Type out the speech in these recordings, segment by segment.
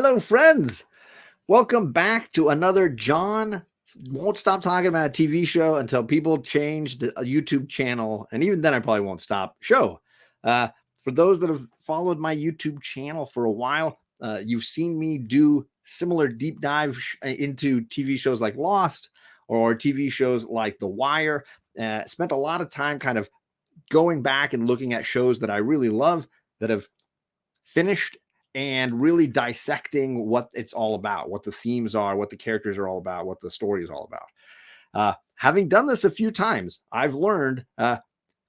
Hello, friends. Welcome back to another John Won't Stop Talking About a TV Show until people change the YouTube channel. And even then, I probably won't stop show. For those that have followed my YouTube channel for a while, you've seen me do similar deep dive into TV shows like Lost or TV shows like The Wire. Spent a lot of time kind of going back and looking at shows that I really love that have finished and really dissecting what it's all about, what the themes are, what the characters are all about, what the story is all about. Having done this a few times, I've learned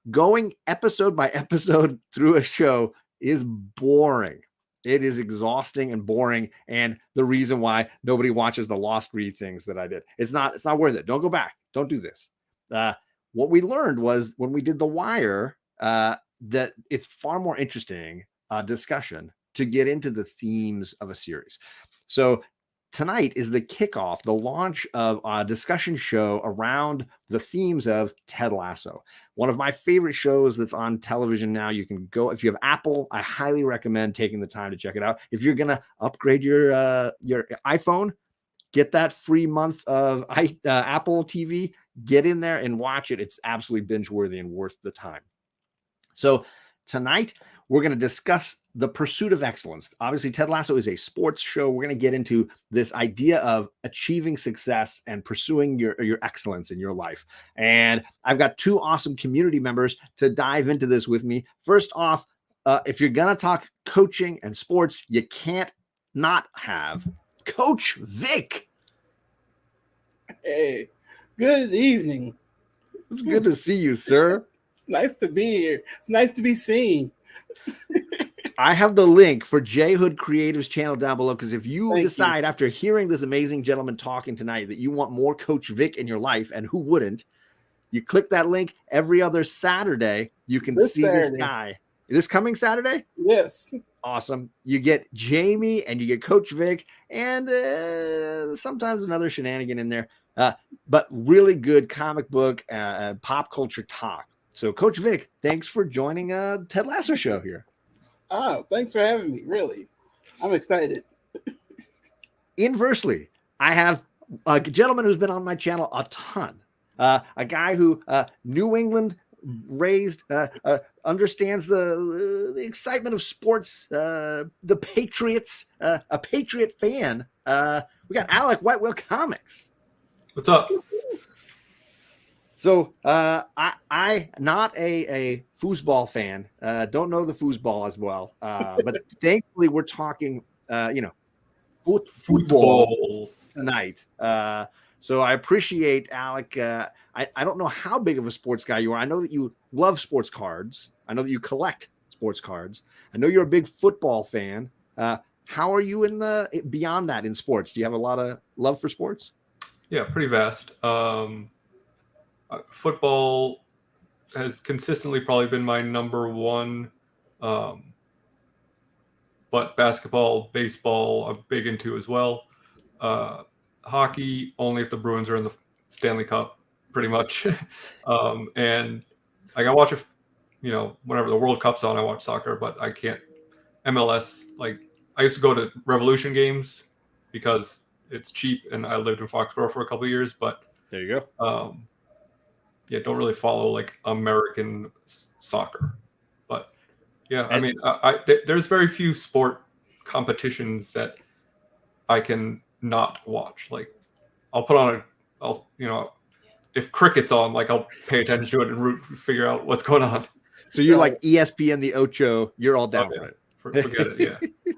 going episode by episode through a show is boring. It is exhausting and boring, and the reason why nobody watches the Lost read things that I did. It's not worth it. Don't go back. Don't do this. What we learned was when we did The Wire that it's far more interesting discussion to get into the themes of a series. So tonight is the kickoff, the launch of a discussion show around the themes of Ted Lasso, one of my favorite shows that's on television now. You can go, if you have Apple, I highly recommend taking the time to check it out. If you're going to upgrade your iPhone, get that free month of Apple TV, get in there and watch it. It's absolutely binge worthy and worth the time. So tonight, we're going to discuss the pursuit of excellence. Obviously, Ted Lasso is a sports show. We're going to get into this idea of achieving success and pursuing your excellence in your life. And I've got two awesome community members to dive into this with me. First off, if you're going to talk coaching and sports, you can't not have Coach Vic. Hey, good evening. It's good to see you, sir. It's nice to be here. It's nice to be seen. I have the link for J Hood Creative's channel down below, because if you decide after hearing this amazing gentleman talking tonight that you want more Coach Vic in your life, and who wouldn't, you click that link. Every other Saturday, you can see this guy. This coming Saturday? Yes. Awesome. You get Jamie and you get Coach Vic and sometimes another shenanigan in there, but really good comic book, pop culture talk. So, Coach Vic, thanks for joining Ted Lasso show here. Oh, thanks for having me. Really, I'm excited. Inversely, I have a gentleman who's been on my channel a ton. A guy who New England raised, understands the excitement of sports, the Patriots, a Patriot fan. We got Alec, White Whale Comics. What's up? So I not a foosball fan, don't know the foosball as well, but thankfully we're talking, football tonight. So I appreciate, Alec. I don't know how big of a sports guy you are. I know that you love sports cards. I know that you collect sports cards. I know you're a big football fan. How are you in beyond that in sports? Do you have a lot of love for sports? Yeah, pretty vast. Football has consistently probably been my number one, but basketball, baseball, I'm big into as well. Hockey, only if the Bruins are in the Stanley Cup, pretty much. And I got to watch it, whenever the World Cup's on, I watch soccer, but I can't. MLS, like I used to go to Revolution games because it's cheap, and I lived in Foxborough for a couple of years, but there you go. Don't really follow like American soccer, but yeah, I mean, there's very few sport competitions that I can not watch. Like I'll put on if cricket's on, like I'll pay attention to it and figure out what's going on. So you're like ESPN, the Ocho, you're all down for it. Forget it. Yeah.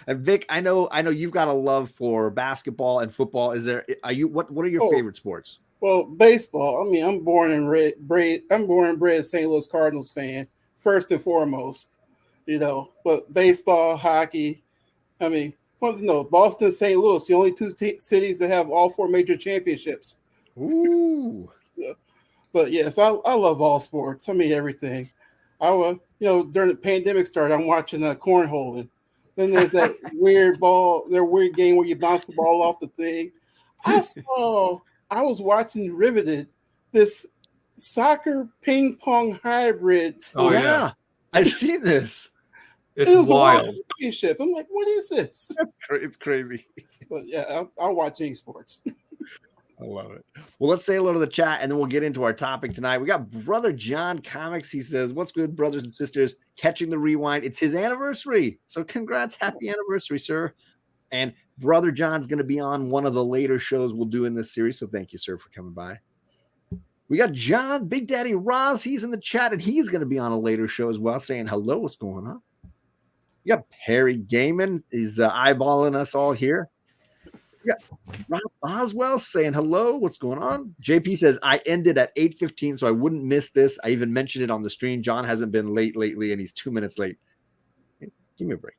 And Vic, I know you've got a love for basketball and football. What are your favorite sports? Well, baseball. I mean, I'm born and bred St. Louis Cardinals fan, first and foremost, but baseball, hockey. I mean, Boston and St. Louis, the only two cities that have all four major championships. Ooh. Yeah. But yes, I love all sports. I mean, everything. During the pandemic started, I'm watching cornholing. Then there's that weird game where you bounce the ball off the thing. I was watching Riveted, this soccer ping pong hybrid sport. Oh yeah, I've seen this. It's It was wild. a world championship. I'm like, what is this? It's crazy. But yeah, I'll watch any sports. I love it. Well, let's say hello to the chat, and then we'll get into our topic tonight. We got Brother John Comics. He says, "What's good, brothers and sisters? Catching the rewind. It's his anniversary, so congrats, happy anniversary, sir." And Brother John's going to be on one of the later shows we'll do in this series, so thank you, sir, for coming by. We got John, Big Daddy Roz. He's in the chat, and he's going to be on a later show as well, saying hello. What's going on? You got Perry Gaiman. He's eyeballing us all here. We got Rob Boswell saying hello. What's going on? JP says, I ended at 8:15, so I wouldn't miss this. I even mentioned it on the stream. John hasn't been late lately, and he's 2 minutes late. Give me a break.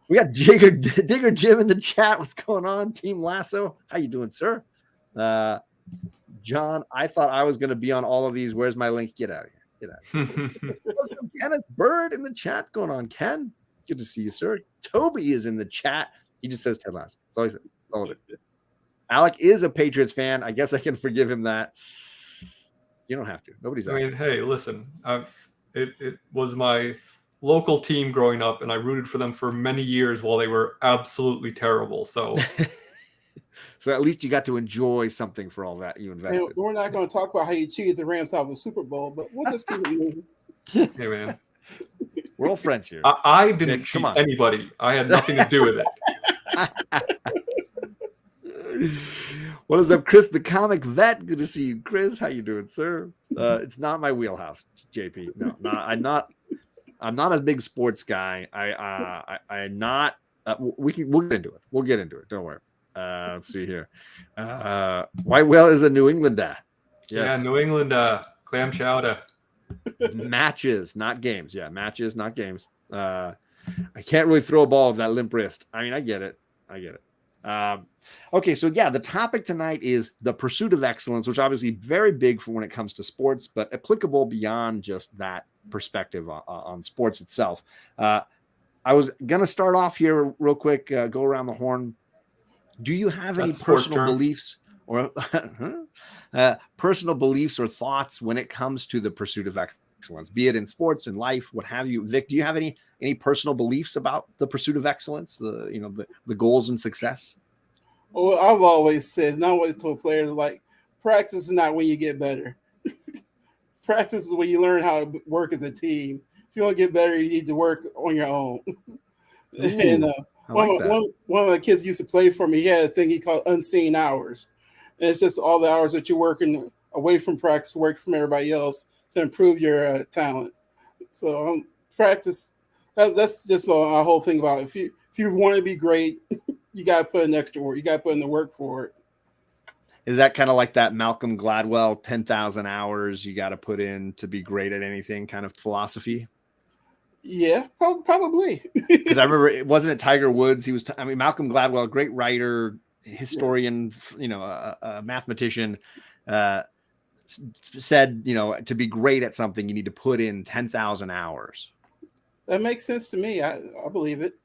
We got Digger Jim in the chat. What's going on? Team Lasso. How you doing, sir? John, I thought I was going to be on all of these. Where's my link? Get out of here. Get out of here. Kenneth Bird in the chat. What's going on, Ken? Good to see you, sir. Toby is in the chat. He just says Ted Lasso. That's all of it. Alec is a Patriots fan. I guess I can forgive him that. You don't have to. Nobody's asking. I mean, hey, listen. It was my local team growing up, and I rooted for them for many years while they were absolutely terrible. So, so at least you got to enjoy something for all that you invested. And we're not going to talk about how you cheated the Rams out of the Super Bowl, but we'll just keep it moving. Hey, man. We're all friends here. I didn't cheat anybody. I had nothing to do with it. What is up, Chris, the comic vet? Good to see you, Chris. How you doing, sir? It's not my wheelhouse, JP. No, I'm not a big sports guy. I'm not. We'll get into it. We'll get into it. Don't worry. Let's see here. White Whale is a New Englander. Yes. Yeah, New England clam chowder. Matches, not games. Yeah, matches, not games. I can't really throw a ball with that limp wrist. I mean, I get it. Okay, so yeah, the topic tonight is the pursuit of excellence, which obviously very big for when it comes to sports, but applicable beyond just that perspective on sports itself. I was going to start off here real quick, go around the horn. Do you have any personal beliefs or personal beliefs or thoughts when it comes to the pursuit of excellence, be it in sports and life, what have you? Vic, do you have any personal beliefs about the pursuit of excellence, the goals and success? Well, I've always said, and I always told players, like, practice is not when you get better. Practice is when you learn how to work as a team. If you want to get better, you need to work on your own. And one of the kids used to play for me, he had a thing he called unseen hours. And it's just all the hours that you're working away from practice, work from everybody else to improve your talent. So practice, that's just my whole thing about it. If you want to be great, you got to put in extra work. You got to put in the work for it. Is that kind of like that Malcolm Gladwell 10,000 hours you got to put in to be great at anything kind of philosophy? Yeah, probably. Because I remember, wasn't it Tiger Woods? He was, Malcolm Gladwell, great writer, historian, a mathematician, said, to be great at something, you need to put in 10,000 hours. That makes sense to me. I believe it.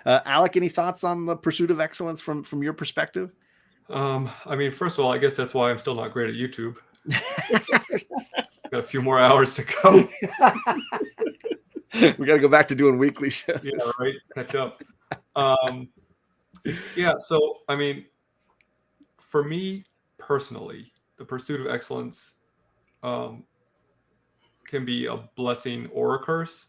Alec, any thoughts on the pursuit of excellence from your perspective? First of all, I guess that's why I'm still not great at YouTube. Got a few more hours to go. We got to go back to doing weekly shows. Yeah, right. Catch up. Yeah. So, for me personally, the pursuit of excellence can be a blessing or a curse,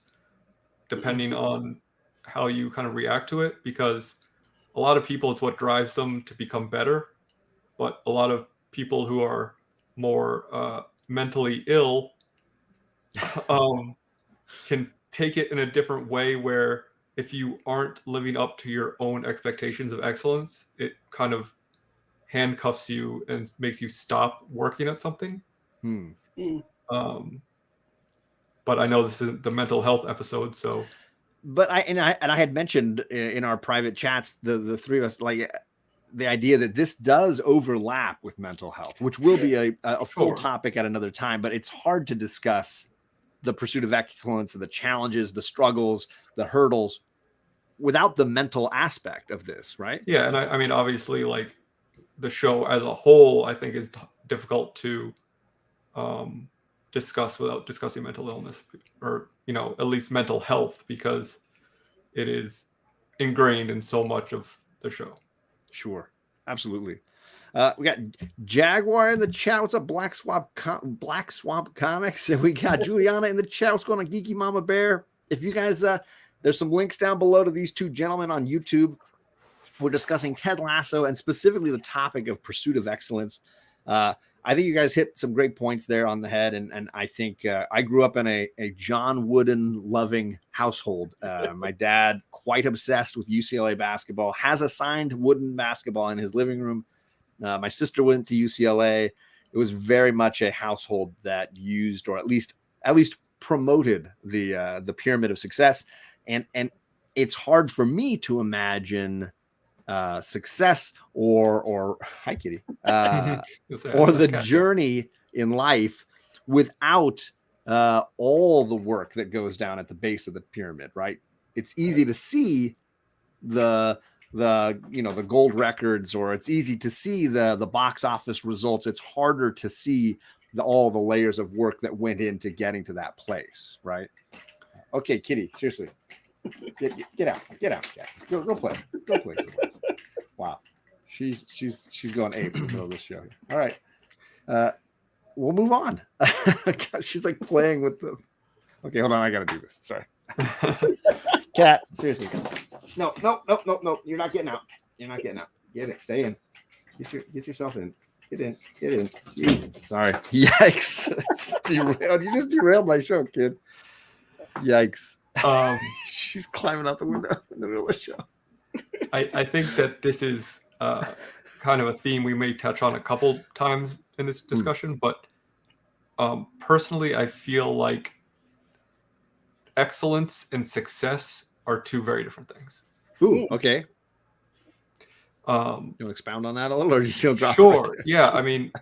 depending on how you kind of react to it. Because a lot of people, it's what drives them to become better. But a lot of people who are more mentally ill can take it in a different way, where if you aren't living up to your own expectations of excellence, it kind of handcuffs you and makes you stop working at something. But I know this isn't the mental health episode, so. But I had mentioned in our private chats, the three of us, like, the idea that this does overlap with mental health, which will be a full topic at another time, but it's hard to discuss the pursuit of excellence and the challenges, the struggles, the hurdles without the mental aspect of this, right? Yeah. And obviously, like, the show as a whole, I think is difficult to discuss without discussing mental illness or at least mental health, because it is ingrained in so much of the show. Sure. Absolutely. We got Jaguar in the chat. What's up, Black Swamp Comics? And we got Juliana in the chat. What's going on, Geeky Mama Bear? If you guys, there's some links down below to these two gentlemen on YouTube. We're discussing Ted Lasso and specifically the topic of pursuit of excellence. I think you guys hit some great points there on the head. And I think I grew up in a John Wooden loving household. My dad, quite obsessed with UCLA basketball, has a signed Wooden basketball in his living room. My sister went to UCLA. It was very much a household that used, or at least promoted the pyramid of success. And it's hard for me to imagine success or hi kitty or the journey in life without all the work that goes down at the base of the pyramid, right? It's easy to see the gold records, or it's easy to see the box office results. It's harder to see all the layers of work that went into getting to that place, right? Okay, Kitty, seriously, get out, go play. Wow, she's going ape in the middle of this show. All right, we'll move on. She's like playing with the. Okay, hold on, I gotta do this. Sorry, cat, seriously. No. You're not getting out. Get it. Stay in. Get yourself in. Get in. Jesus. Sorry. Yikes. You just derailed my show, kid. Yikes. She's climbing out the window in the middle of the show. I think that this is kind of a theme we may touch on a couple times in this discussion, but personally, I feel like excellence and success are two very different things. Ooh, okay. You want to expound on that a little, or just drop sure. Right yeah, I mean,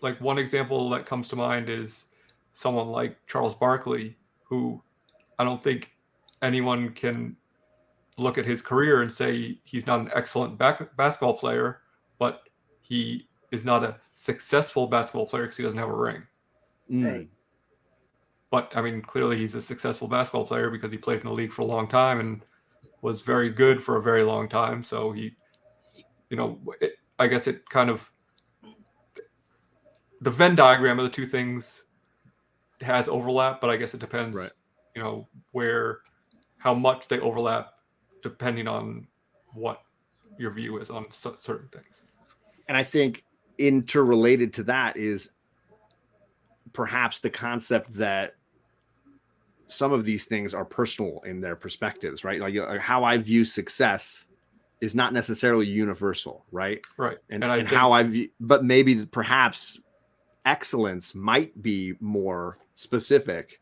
like one example that comes to mind is someone like Charles Barkley, who I don't think anyone can look at his career and say he's not an excellent basketball player, but he is not a successful basketball player because he doesn't have a ring. Right. But I mean, clearly he's a successful basketball player because he played in the league for a long time and was very good for a very long time. So he, I guess it kind of, the Venn diagram of the two things has overlap, but I guess it depends, right, how much they overlap depending on what your view is on certain things. And I think interrelated to that is perhaps the concept that some of these things are personal in their perspectives, right? Like how I view success is not necessarily universal, right? Right. And how I view, but maybe perhaps excellence might be more specific,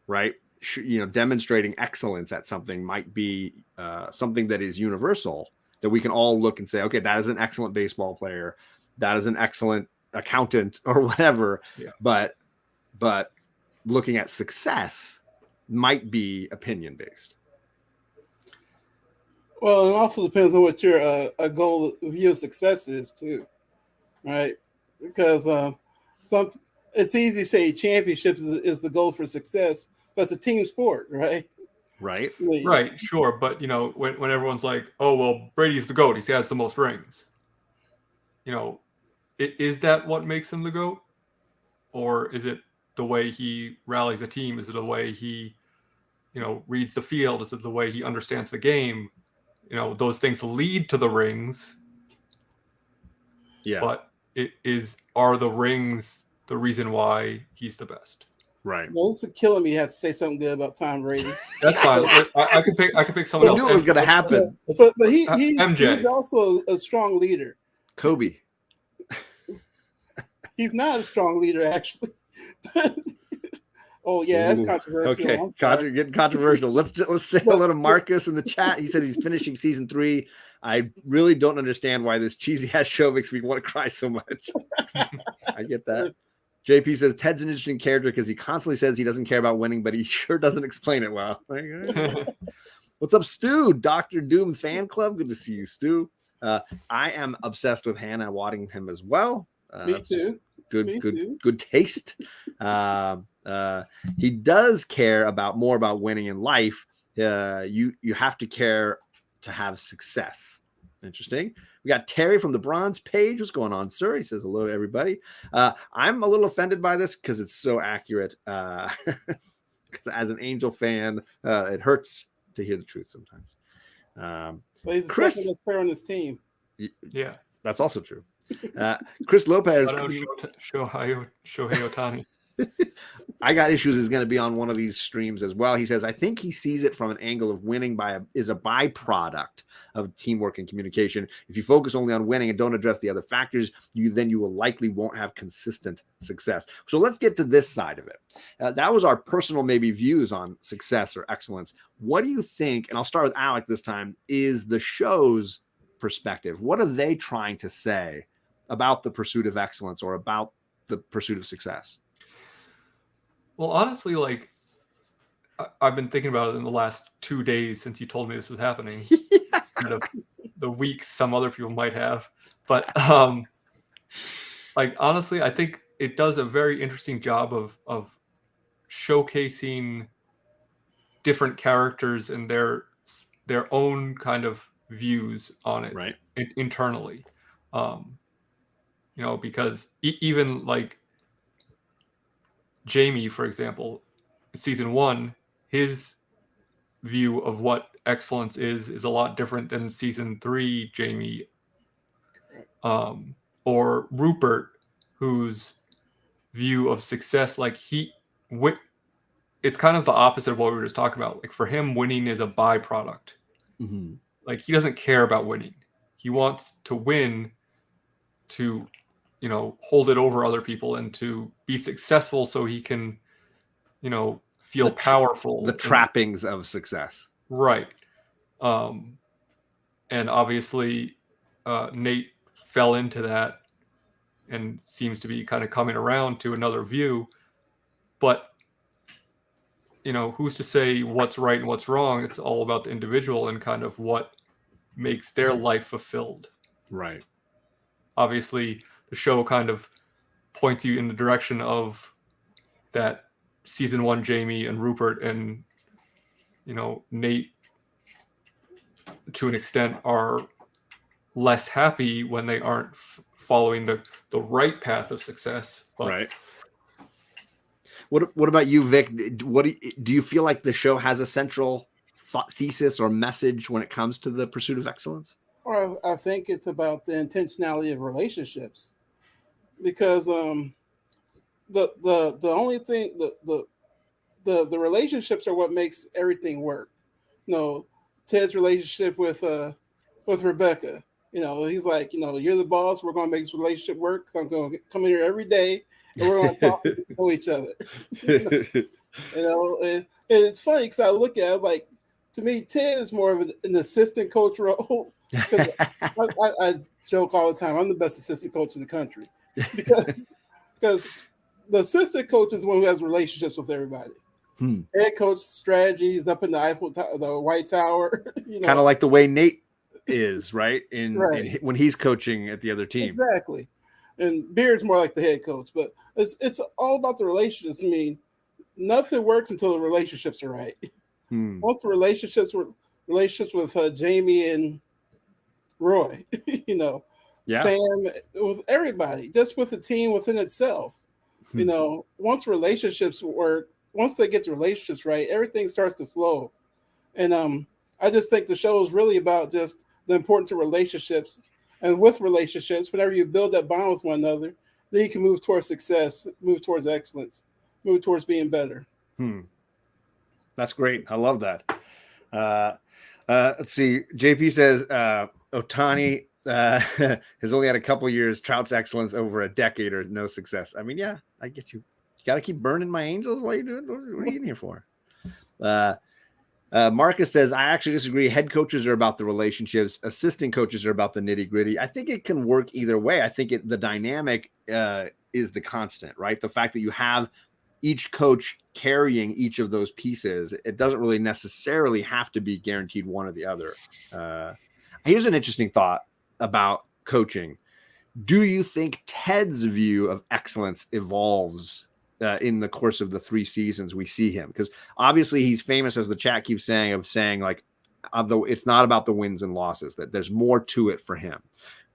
right? Demonstrating excellence at something might be something that is universal, that we can all look and say, okay, that is an excellent baseball player, that is an excellent accountant or whatever. Yeah. But looking at success might be opinion based. Well, it also depends on what your goal view of success is too, right? Because it's easy to say championships is the goal for success, but it's a team sport, right? Right. Right. Sure. But when everyone's like, oh, well, Brady's the GOAT, he has the most rings. Is that what makes him the GOAT? Or is it the way he rallies the team? Is it the way he, reads the field? Is it the way he understands the game? Those things lead to the rings. Yeah. But are the rings the reason why he's the best? Right. Well, this is killing me. You have to say something good about Tom Brady. That's fine. I could pick someone else. I knew it was going to happen. But he's also a strong leader. Kobe. He's not a strong leader, actually. Oh yeah, that's controversial. Okay, getting controversial. Let's say hello to Marcus in the chat. He said he's finishing season 3. I really don't understand why this cheesy ass show makes me want to cry so much. I get that. JP says Ted's an interesting character because he constantly says he doesn't care about winning, but he sure doesn't explain it well. What's up, Stu? Dr. Doom fan club. Good to see you, Stu. I am obsessed with Hannah Waddingham as well. Me too. Good taste. He does care more about winning in life. You have to care to have success. Interesting. We got Terry from the Bronze Page. What's going on, sir? He says hello to everybody. I'm a little offended by this because it's so accurate. As an Angel fan, it hurts to hear the truth sometimes. But he's the Chris, second best player on his team. Yeah, that's also true. Chris Lopez. Shohei Ohtani. I got issues is going to be on one of these streams as well. He says, I think he sees it from an angle of winning is a byproduct of teamwork and communication. If you focus only on winning and don't address the other factors, you will likely won't have consistent success. So let's get to this side of it. That was our personal maybe views on success or excellence. What do you think, and I'll start with Alec this time, is the show's perspective? What are they trying to say about the pursuit of excellence or about the pursuit of success? Well, honestly, like I've been thinking about it in the last 2 days since you told me this was happening. Instead of the weeks some other people might have. But like honestly, I think it does a very interesting job of showcasing different characters and their own kind of views on it, right? Internally. Because even like Jamie, for example, season 1, his view of what excellence is a lot different than season 3 Jamie. Or Rupert, whose view of success, like it's kind of the opposite of what we were just talking about. Like for him, winning is a byproduct. Mm-hmm. Like he doesn't care about winning. He wants to win to hold it over other people and to be successful so he can, feel powerful. The trappings of success. Right. And obviously Nate fell into that and seems to be kind of coming around to another view. But, who's to say what's right and what's wrong? It's all about the individual and kind of what makes their life fulfilled. Right. Obviously, the show kind of points you in the direction of that season 1 Jamie and Rupert and Nate to an extent are less happy when they aren't following the right path of success. But right. What about you, Vic? What do you feel like the show has a central thesis or message when it comes to the pursuit of excellence? Well, I think it's about the intentionality of relationships, because the only thing the relationships are what makes everything work. Ted's relationship with Rebecca. He's like, you're the boss. We're going to make this relationship work. I'm going to come in here every day, and we're going to talk to each other. And it's funny because I look at it like, to me, Ted is more of an assistant coach role. I joke all the time. I'm the best assistant coach in the country because the assistant coach is the one who has relationships with everybody. Head coach strategy is up in the White Tower. Kind of like the way Nate is, right? In when he's coaching at the other team. Exactly. And Beard's more like the head coach, but it's all about the relationships. I mean, nothing works until the relationships are right. Once the relationships with Jamie and Roy, Sam, with everybody, just with the team within itself. Once relationships work, once they get the relationships right, everything starts to flow. And I just think the show is really about just the importance of relationships. And with relationships, whenever you build that bond with one another, then you can move towards success, move towards excellence, move towards being better. That's great. I love that. Let's see. JP says Ohtani has only had a couple years. Trout's excellence over a decade or no success. I mean, yeah, I get you. You got to keep burning my angels while you're doing. What are you in here for? Marcus says, I actually disagree. Head coaches are about the relationships. Assistant coaches are about the nitty gritty. I think it can work either way. I think the dynamic is the constant, right? The fact that you have each coach carrying each of those pieces, it doesn't really necessarily have to be guaranteed one or the other. Here's an interesting thought about coaching. Do you think Ted's view of excellence evolves in the course of the 3 seasons we see him, because obviously he's famous, as the chat keeps saying like it's not about the wins and losses, that there's more to it for him.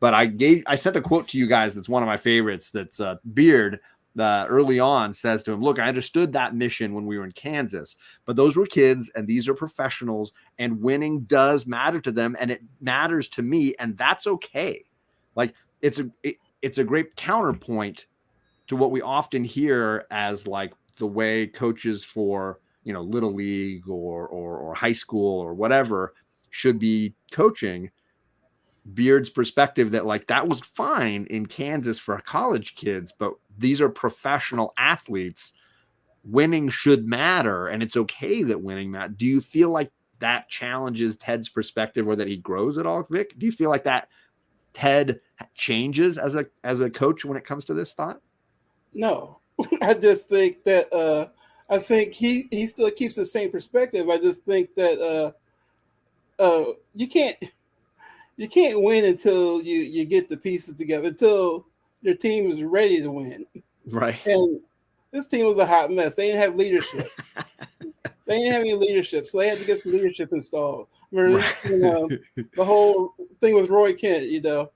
But I sent a quote to you guys that's one of my favorites. That's Beard early on says to him, look, I understood that mission when we were in Kansas, but those were kids and these are professionals, and winning does matter to them, and it matters to me, and that's okay. Like it's a great counterpoint to what we often hear as like the way coaches for, you know, little league or high school or whatever should be coaching. Beard's perspective that like that was fine in Kansas for college kids, but these are professional athletes. Winning should matter, and it's okay that winning matters. Do you feel like that challenges Ted's perspective, or that he grows at all, Vic? Do you feel like that Ted changes as a coach when it comes to this thought? No, I just think that I think he still keeps the same perspective. I just think that you can't win until you get the pieces together, until your team is ready to win. Right. And this team was a hot mess. They didn't have leadership. They didn't have any leadership, so they had to get some leadership installed. Remember, right. The whole thing with Roy Kent, you know,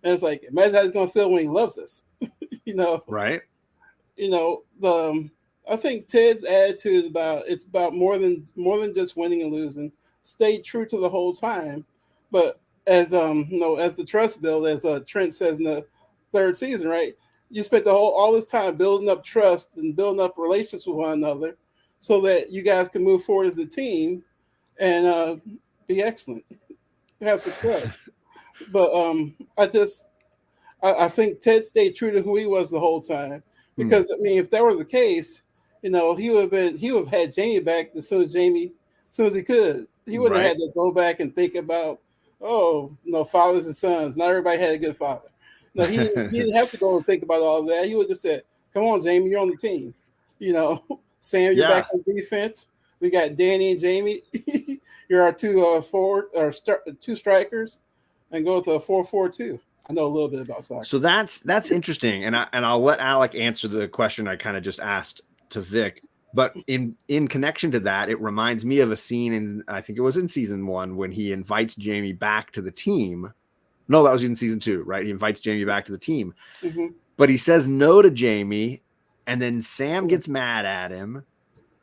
and it's like, imagine how he's going to feel when he loves us, you know. Right. You know, I think Ted's attitude is it's about more than just winning and losing. Stay true to the whole time, but as as the trust build, as Trent says in the 3rd season, right? You spent all this time building up trust and building up relationships with one another, so that you guys can move forward as a team and be excellent, have success. But I think Ted stayed true to who he was the whole time. Because I mean, if that was the case, you know, he would have had Jamie back as soon as he could. He wouldn't have had to go back and think about, fathers and sons. Not everybody had a good father. No, he didn't have to go and think about all of that. He would just said, "Come on, Jamie, you're on the team. You know, Sam, you're back on defense. We got Danny and Jamie. You're our two strikers, and go with a 4-4-2." I know a little bit about soccer. So that's interesting, and I'll let Alec answer the question I kind of just asked to Vic. But in connection to that, it reminds me of a scene in, I think it was in season 1, when he invites Jamie back to the team. No, that was in season 2, right? He invites Jamie back to the team, but he says no to Jamie, and then Sam gets mad at him.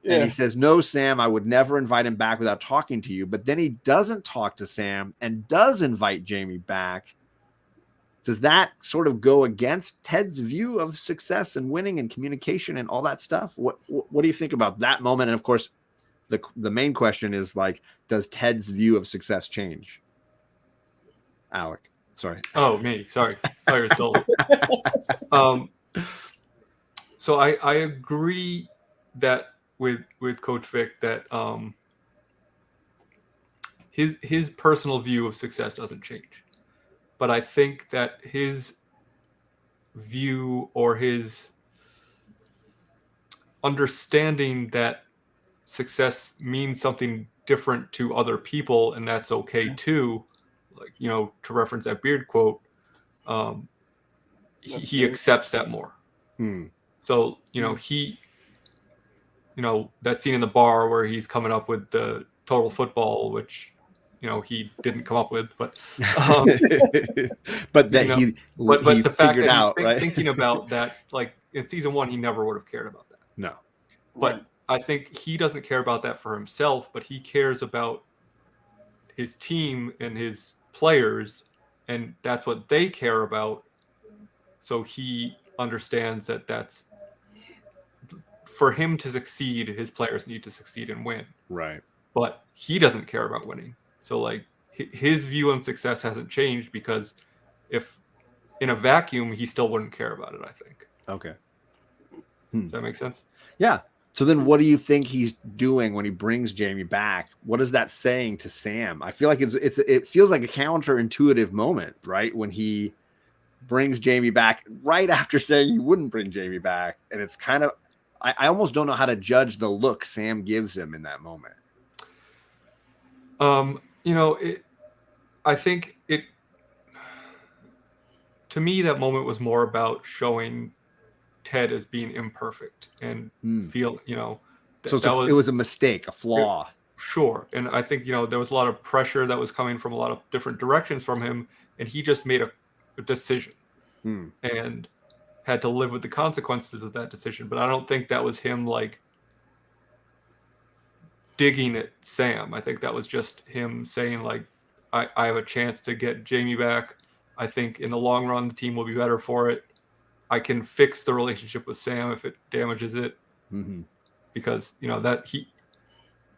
And he says, "No, Sam, I would never invite him back without talking to you." But then he doesn't talk to Sam and does invite Jamie back. Does that sort of go against Ted's view of success and winning and communication and all that stuff? What do you think about that moment? And of course, the main question is like, does Ted's view of success change? Alec, sorry. Oh, me. Sorry. I was still. So I agree that with Coach Vic that his personal view of success doesn't change. But I think that his view or his understanding that success means something different to other people, and that's okay too, like, you know, to reference that Beard quote, he accepts that more. So, you know, that scene in the bar where he's coming up with the total football, which, you know, he didn't come up with, but but that he the fact that he's thinking about that, like in season 1, he never would have cared about that. No, but I think he doesn't care about that for himself, but he cares about his team and his players, and that's what they care about. So he understands that that's for him to succeed. His players need to succeed and win. Right. But he doesn't care about winning. So like his view on success hasn't changed, because if in a vacuum, he still wouldn't care about it, I think. Okay. Does that make sense? Yeah. So then what do you think he's doing when he brings Jamie back? What is that saying to Sam? I feel like it feels like a counterintuitive moment, right? When he brings Jamie back right after saying he wouldn't bring Jamie back. And it's kind of, I almost don't know how to judge the look Sam gives him in that moment. I think to me, that moment was more about showing Ted as being imperfect and feel, you know, so it was a mistake, a flaw. Sure. And I think, you know, there was a lot of pressure that was coming from a lot of different directions from him, and he just made a decision and had to live with the consequences of that decision. But I don't think that was him like digging at Sam. I think that was just him saying like, I have a chance to get Jamie back. I think in the long run, the team will be better for it. I can fix the relationship with Sam if it damages it, because, you know, that he,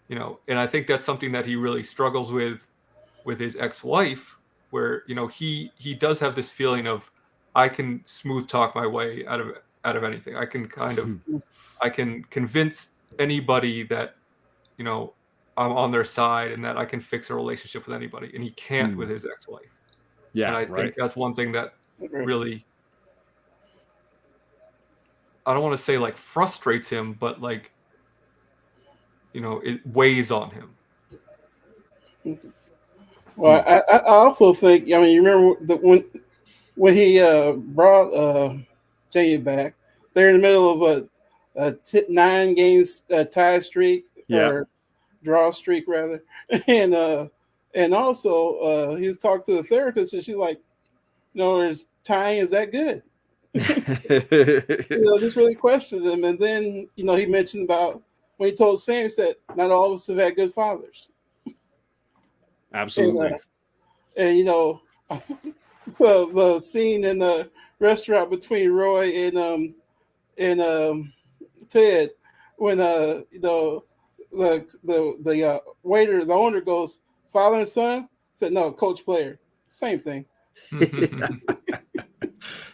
you know, and I think that's something that he really struggles with his ex-wife, where, you know, he does have this feeling of, I can smooth talk my way out of anything. I can kind of, I can convince anybody that, you know, I'm on their side and that I can fix a relationship with anybody, and he can't with his ex-wife. Yeah, and I think that's one thing that really, I don't want to say like frustrates him, but like, you know, it weighs on him. Well, I also think, I mean, you remember when he brought Jamie back, they're in the middle of a 9 games tie streak or draw streak rather, and also he was talking to the therapist, and she's like, "No, there's tying is that good?" You know, just really questioned him, and then, you know, he mentioned about when he told Sam, he said, "Not all of us have had good fathers." Absolutely. And you know, the scene in the restaurant between Roy and Ted, when you know, the waiter, the owner goes, "Father and son?" Said, "No, coach player." Same thing.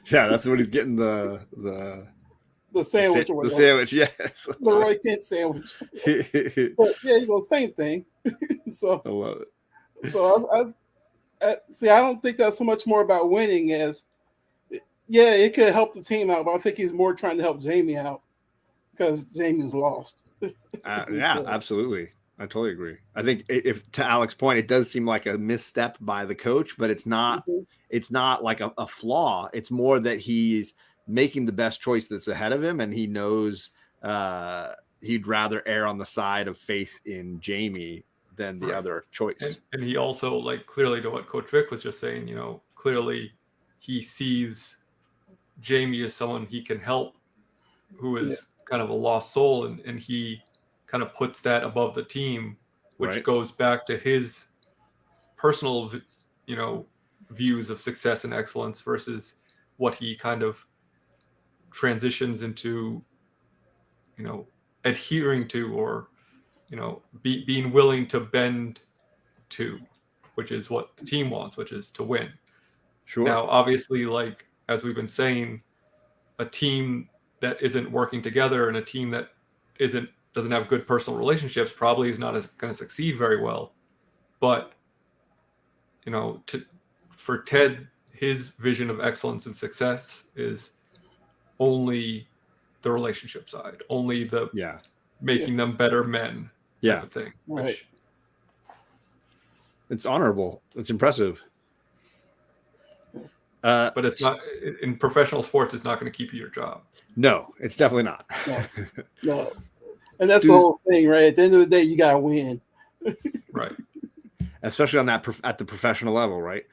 Yeah, that's what he's getting the sandwich or the whatever. sandwich, yes. The Roy Kent sandwich. But yeah, you know, same thing. So I love it. So I see. I don't think that's so much more about winning as, yeah, it could help the team out, but I think he's more trying to help Jamie out because Jamie was lost. Yeah, absolutely. I totally agree. I think if to Alec's point, it does seem like a misstep by the coach, but it's not. It's not like a flaw. It's more that he's making the best choice that's ahead of him, and he knows he'd rather err on the side of faith in Jamie than the other choice. And he also, like, clearly, to what Coach Vic was just saying, you know, clearly he sees Jamie as someone he can help, who is kind of a lost soul, and he kind of puts that above the team, which goes back to his personal, you know, views of success and excellence versus what he kind of transitions into, you know, adhering to, or, you know, being willing to bend to, which is what the team wants, which is to win. Sure. Now, obviously, like, as we've been saying, a team that isn't working together and a team that doesn't have good personal relationships probably is not going to succeed very well. But, you know, for Ted, his vision of excellence and success is only the relationship side, only the making them better men type of thing. Which, it's honorable. It's impressive. But it's not, in professional sports, it's not going to keep you your job. No, it's definitely not. No. And that's the whole thing, right? At the end of the day, you got to win. Right. Especially on that at the professional level, right?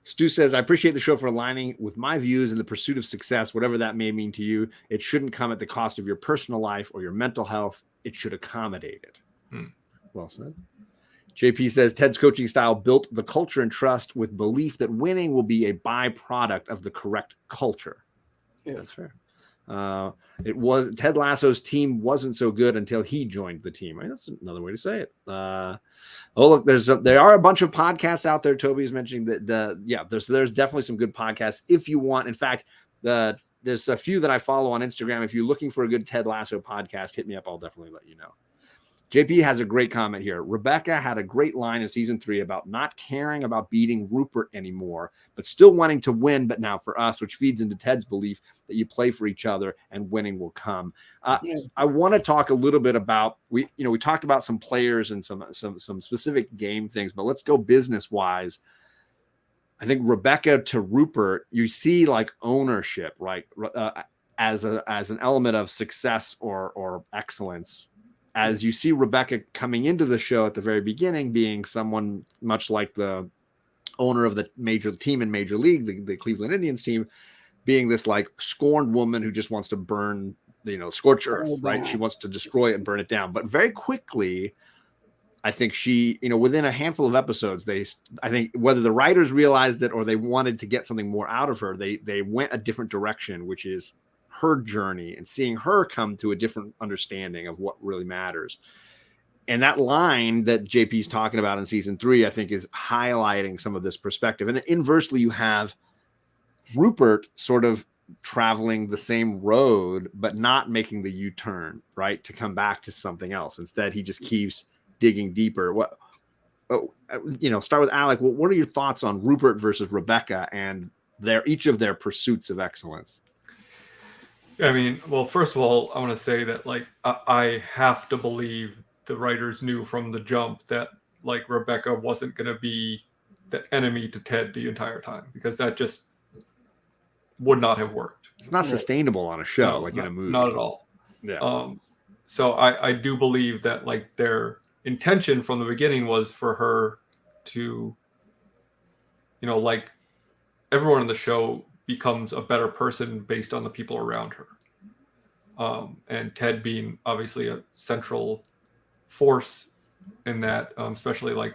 Stu says, I appreciate the show for aligning with my views in the pursuit of success, whatever that may mean to you. It shouldn't come at the cost of your personal life or your mental health. It should accommodate it. Well said. JP says, Ted's coaching style built the culture and trust with belief that winning will be a byproduct of the correct culture. Yeah, that's fair. It was Ted Lasso's team wasn't so good until he joined the team. Right? That's another way to say it. Oh, look, there are a bunch of podcasts out there. Toby's mentioning that there's definitely some good podcasts if you want. In fact, there's a few that I follow on Instagram. If you're looking for a good Ted Lasso podcast, hit me up. I'll definitely let you know. JP has a great comment here. Rebecca had a great line in season 3 about not caring about beating Rupert anymore, but still wanting to win, but now for us, which feeds into Ted's belief that you play for each other and winning will come. I want to talk a little bit about, we talked about some players and some specific game things, but let's go business wise. I think Rebecca to Rupert, you see like ownership, right? as an element of success or excellence, as you see Rebecca coming into the show at the very beginning, being someone much like the owner of the major team in Major League, the Cleveland Indians team, being this like scorned woman who just wants to burn, scorch earth, right? She wants to destroy it and burn it down. But very quickly, I think she, within a handful of episodes, I think whether the writers realized it or they wanted to get something more out of her, they went a different direction, which is her journey and seeing her come to a different understanding of what really matters. And that line that JP's talking about in season 3, I think, is highlighting some of this perspective. And then inversely, you have Rupert sort of traveling the same road, but not making the U-turn, right, to come back to something else. Instead, he just keeps digging deeper. Start with Alec. What are your thoughts on Rupert versus Rebecca and each of their pursuits of excellence? I mean, well, first of all, I want to say that, like, I have to believe the writers knew from the jump that, like, Rebecca wasn't going to be the enemy to Ted the entire time, because that just would not have worked. It's not sustainable on a show, in a movie. Not at all. Yeah. So I do believe that, like, their intention from the beginning was for her to, like, everyone in the show becomes a better person based on the people around her. And Ted being obviously a central force in that, especially like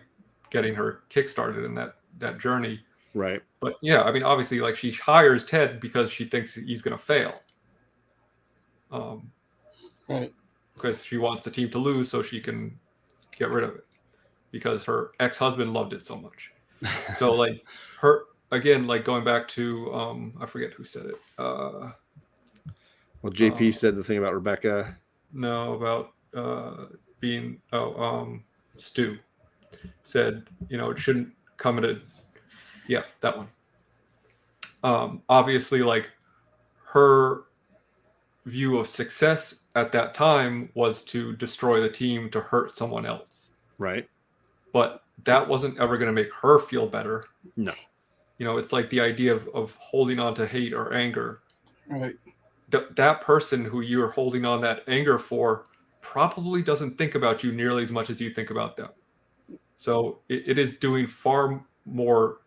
getting her kickstarted in that journey. Right. But yeah, I mean, obviously, like, she hires Ted because she thinks he's going to fail. Right. Because she wants the team to lose so she can get rid of it, because her ex-husband loved it so much. So, like, her, again, like, going back to, I forget who said it. Well, JP said the thing about Rebecca. No, about being, Stu said, it shouldn't come at a, yeah, that one. Obviously, like, her view of success at that time was to destroy the team to hurt someone else. Right. But that wasn't ever going to make her feel better. No. It's like the idea of holding on to hate or anger. Right. That person who you're holding on that anger for probably doesn't think about you nearly as much as you think about them. So it is doing far more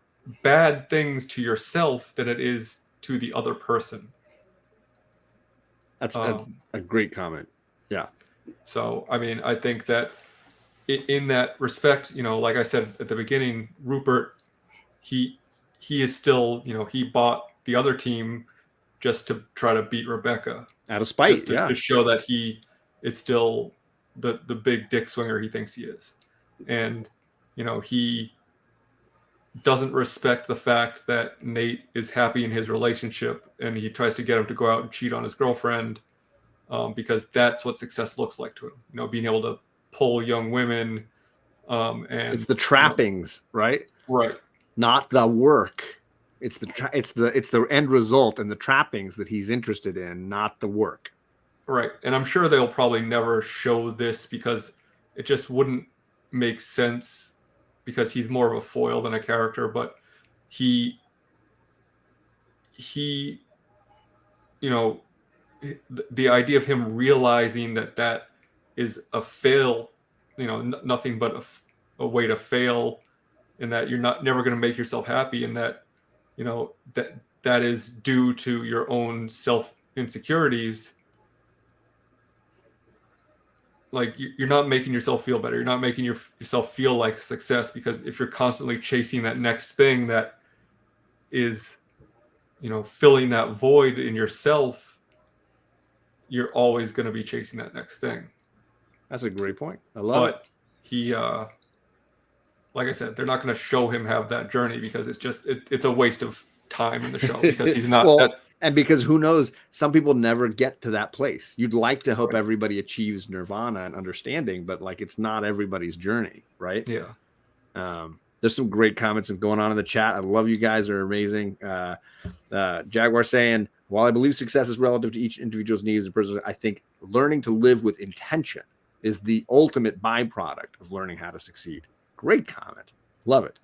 bad things to yourself than it is to the other person. That's a great comment. Yeah. So, I mean, I think that in that respect, like I said at the beginning, Rupert, he is still, he bought the other team just to try to beat Rebecca. Out of spite, to show that he is still the big dick swinger he thinks he is. And, he doesn't respect the fact that Nate is happy in his relationship, and he tries to get him to go out and cheat on his girlfriend, because that's what success looks like to him. Being able to pull young women, and it's the trappings, right? Right. Not the work. It's the end result and the trappings that he's interested in, not the work. Right. And I'm sure they'll probably never show this because it just wouldn't make sense, because he's more of a foil than a character, but he the idea of him realizing that is a fail, nothing but a way to fail, and that you're never going to make yourself happy, and that, that is due to your own self insecurities. Like, you're not making yourself feel better. You're not making yourself feel like success, because if you're constantly chasing that next thing that is, filling that void in yourself, you're always going to be chasing that next thing. That's a great point. I love it. He, like I said, they're not going to show him have that journey, because it's just, it's a waste of time in the show, because he's not. And because who knows, some people never get to that place. You'd like to hope everybody achieves nirvana and understanding, but like, it's not everybody's journey, right? Yeah. There's some great comments going on in the chat. I love you guys. Are amazing. Jaguar saying, while I believe success is relative to each individual's needs and personal, I think learning to live with intention is the ultimate byproduct of learning how to succeed. Great comment. Love it.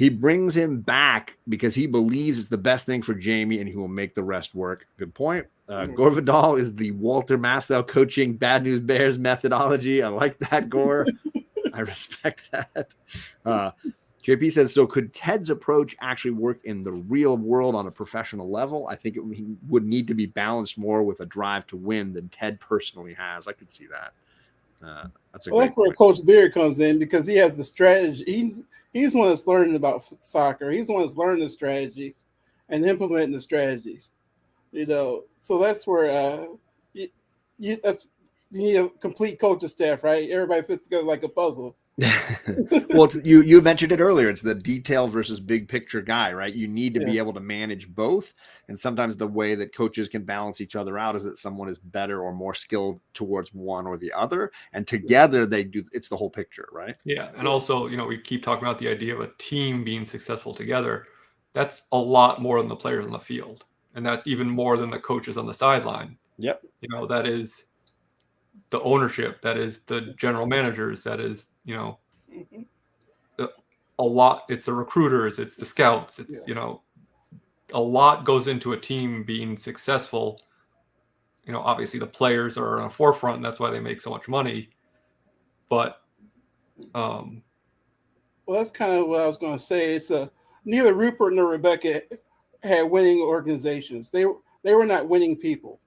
He brings him back because he believes it's the best thing for Jamie, and he will make the rest work. Good point. Gore Vidal is the Walter Matthau coaching Bad News Bears methodology. I like that, Gore. I respect that. JP says, so could Ted's approach actually work in the real world on a professional level? I think it would need to be balanced more with a drive to win than Ted personally has. I could see that. That's where Coach Beard comes in, because he has the strategy. He's the one that's learning about soccer. He's the one that's learning the strategies and implementing the strategies. So that's where you need a complete coaching staff, right? Everybody fits together like a puzzle. Well, you mentioned it earlier. It's the detail versus big picture guy, right? You need to be able to manage both. And sometimes the way that coaches can balance each other out is that someone is better or more skilled towards one or the other. And together they do, it's the whole picture, right? Yeah. And also, we keep talking about the idea of a team being successful together. That's a lot more than the players on the field. And that's even more than the coaches on the sideline. Yep. That is the ownership, that is the general managers, that is, a lot. It's the recruiters, it's the scouts, it's, a lot goes into a team being successful. Obviously the players are on the forefront, and that's why they make so much money. But, well, that's kind of what I was going to say. It's neither Rupert nor Rebecca had winning organizations. They were not winning people.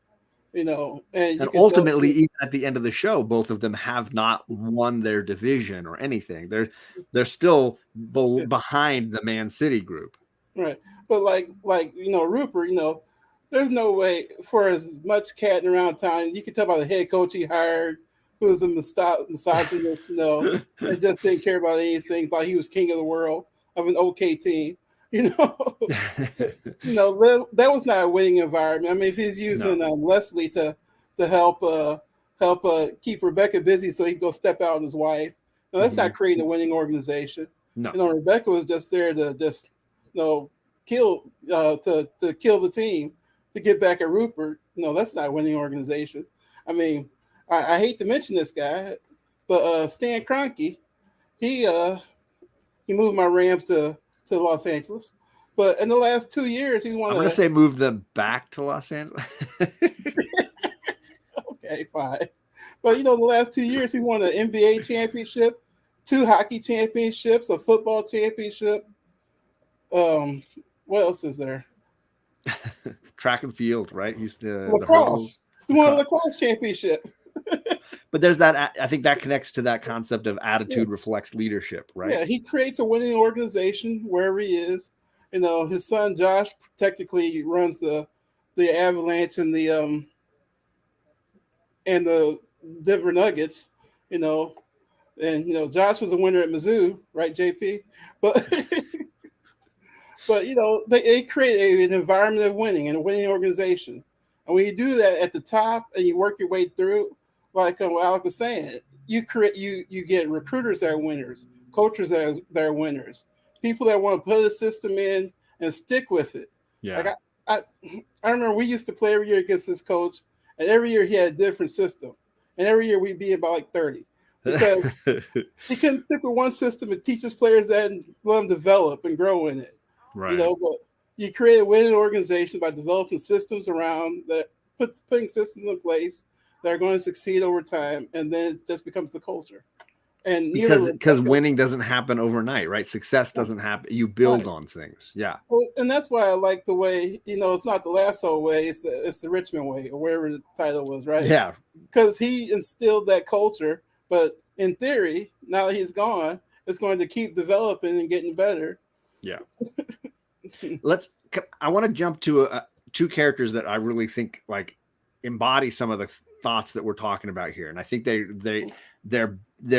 And ultimately, even at the end of the show, both of them have not won their division or anything. They're still behind the Man City group, right? But like Rupert, there's no way, for as much catting around town, you can tell by the head coach he hired, who was a misogynist, and just didn't care about anything. Thought he was king of the world of an OK team. That was not a winning environment. I mean, if he's using Leslie to help keep Rebecca busy so he can go step out on his wife, that's not creating a winning organization. No, Rebecca was just there to just kill to kill the team to get back at Rupert. That's not a winning organization. I mean, I hate to mention this guy, but Stan Kroenke, he moved my Rams to Los Angeles, but in the last 2 years he's won. I'm going to say move them back to Los Angeles. Okay, fine. But the last 2 years he's won an NBA championship, 2 hockey championships, a football championship. What else is there? Track and field, right? He's lacrosse. He won a lacrosse championship. But there's that. I think that connects to that concept of attitude reflects leadership, right? Yeah, he creates a winning organization wherever he is. His son Josh technically runs the Avalanche and the Denver Nuggets. And Josh was a winner at Mizzou, right, JP? But they create an environment of winning and a winning organization. And when you do that at the top and you work your way through, like what Alec was saying, you get recruiters that are winners, coaches that are winners, people that want to put a system in and stick with it. Yeah. Like I remember we used to play every year against this coach, and every year he had a different system, and every year we'd be about like 30 because he couldn't stick with one system and teach his players that and let them develop and grow in it. Right. But you create a winning organization by developing systems around that, putting systems in place that are going to succeed over time, and then it just becomes the culture. And because winning doesn't happen overnight, right? Success doesn't happen. You build on things. Yeah. Well, and that's why I like the way, it's not the Lasso way, it's the Richmond way, or whatever the title was, right? Yeah. Because he instilled that culture, but in theory, now that he's gone, it's going to keep developing and getting better. Yeah. I want to jump to two characters that I really think like embody some of the thoughts that we're talking about here. And I think they're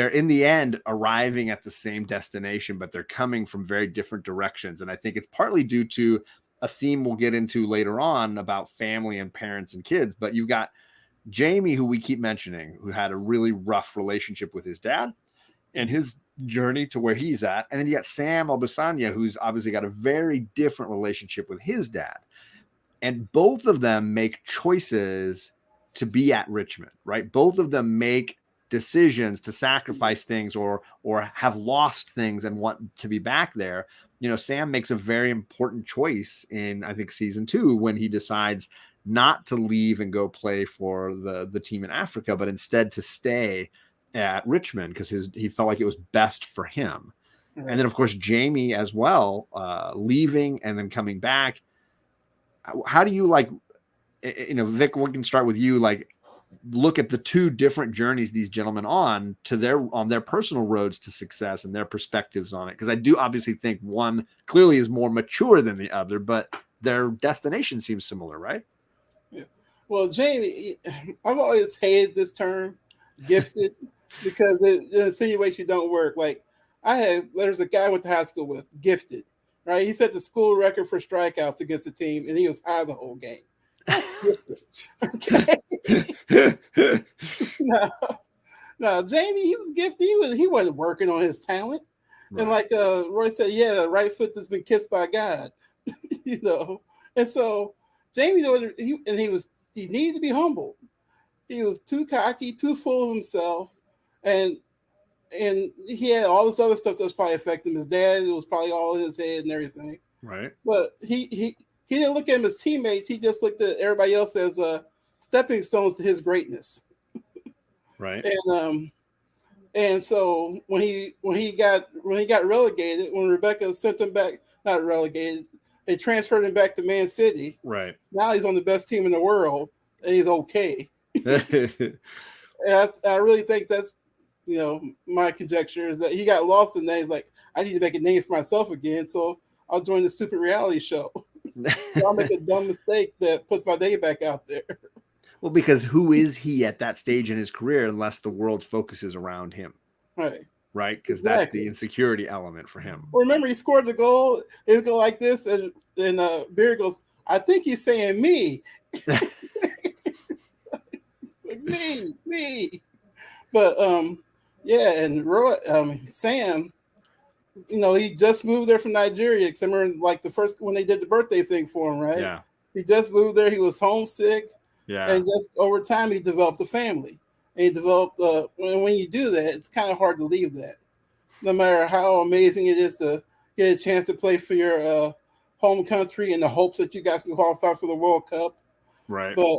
in the end arriving at the same destination, but they're coming from very different directions. And I think it's partly due to a theme we'll get into later on about family and parents and kids. But you've got Jamie, who we keep mentioning, who had a really rough relationship with his dad and his journey to where he's at. And then you got Sam Obisanya, who's obviously got a very different relationship with his dad. And both of them make choices to be at Richmond, right? Both of them make decisions to sacrifice things or have lost things and want to be back there. Sam makes a very important choice in, I think, season 2 when he decides not to leave and go play for the team in Africa, but instead to stay at Richmond because he felt like it was best for him. Right. And then, of course, Jamie as well, leaving and then coming back. How do you Vic, we can start with you, look at the 2 different journeys these gentlemen on their personal roads to success and their perspectives on it. Because I do obviously think one clearly is more mature than the other, but their destination seems similar, right? Yeah. Well, Jamie, I've always hated this term, gifted, because it insinuates you don't work. There's a guy I went to high school with, gifted, right? He set the school record for strikeouts against the team, and he was high the whole game. Okay. No, Jamie, he was gifted. He wasn't working on his talent. Right. And like Roy said, the right foot that's been kissed by God. And so Jamie, he needed to be humble. He was too cocky, too full of himself, and he had all this other stuff that was probably affecting his dad. It was probably all in his head and everything. Right. But he didn't look at him as teammates. He just looked at everybody else as stepping stones to his greatness. Right. And so when he got relegated, when Rebecca sent him back, not relegated, they transferred him back to Man City. Right. Now he's on the best team in the world, and he's okay. And I really think that's my conjecture is that he got lost in that. He's like, I need to make a name for myself again, so I'll join the stupid reality show. So I'll make a dumb mistake that puts my name back out there. Well, because who is he at that stage in his career unless the world focuses around him? Right? Because that's the insecurity element for him. Well, remember, he scored the goal. It go like this, and Beard goes, I think he's saying me. Like, me. But, and Roy, Sam, he just moved there from Nigeria. Because I remember, the first when they did the birthday thing for him, right? Yeah. He just moved there. He was homesick. Yeah. And just over time, he developed a family. And he developed, when you do that, it's kind of hard to leave that. No matter how amazing it is to get a chance to play for your home country in the hopes that you guys can qualify for the World Cup. Right. But,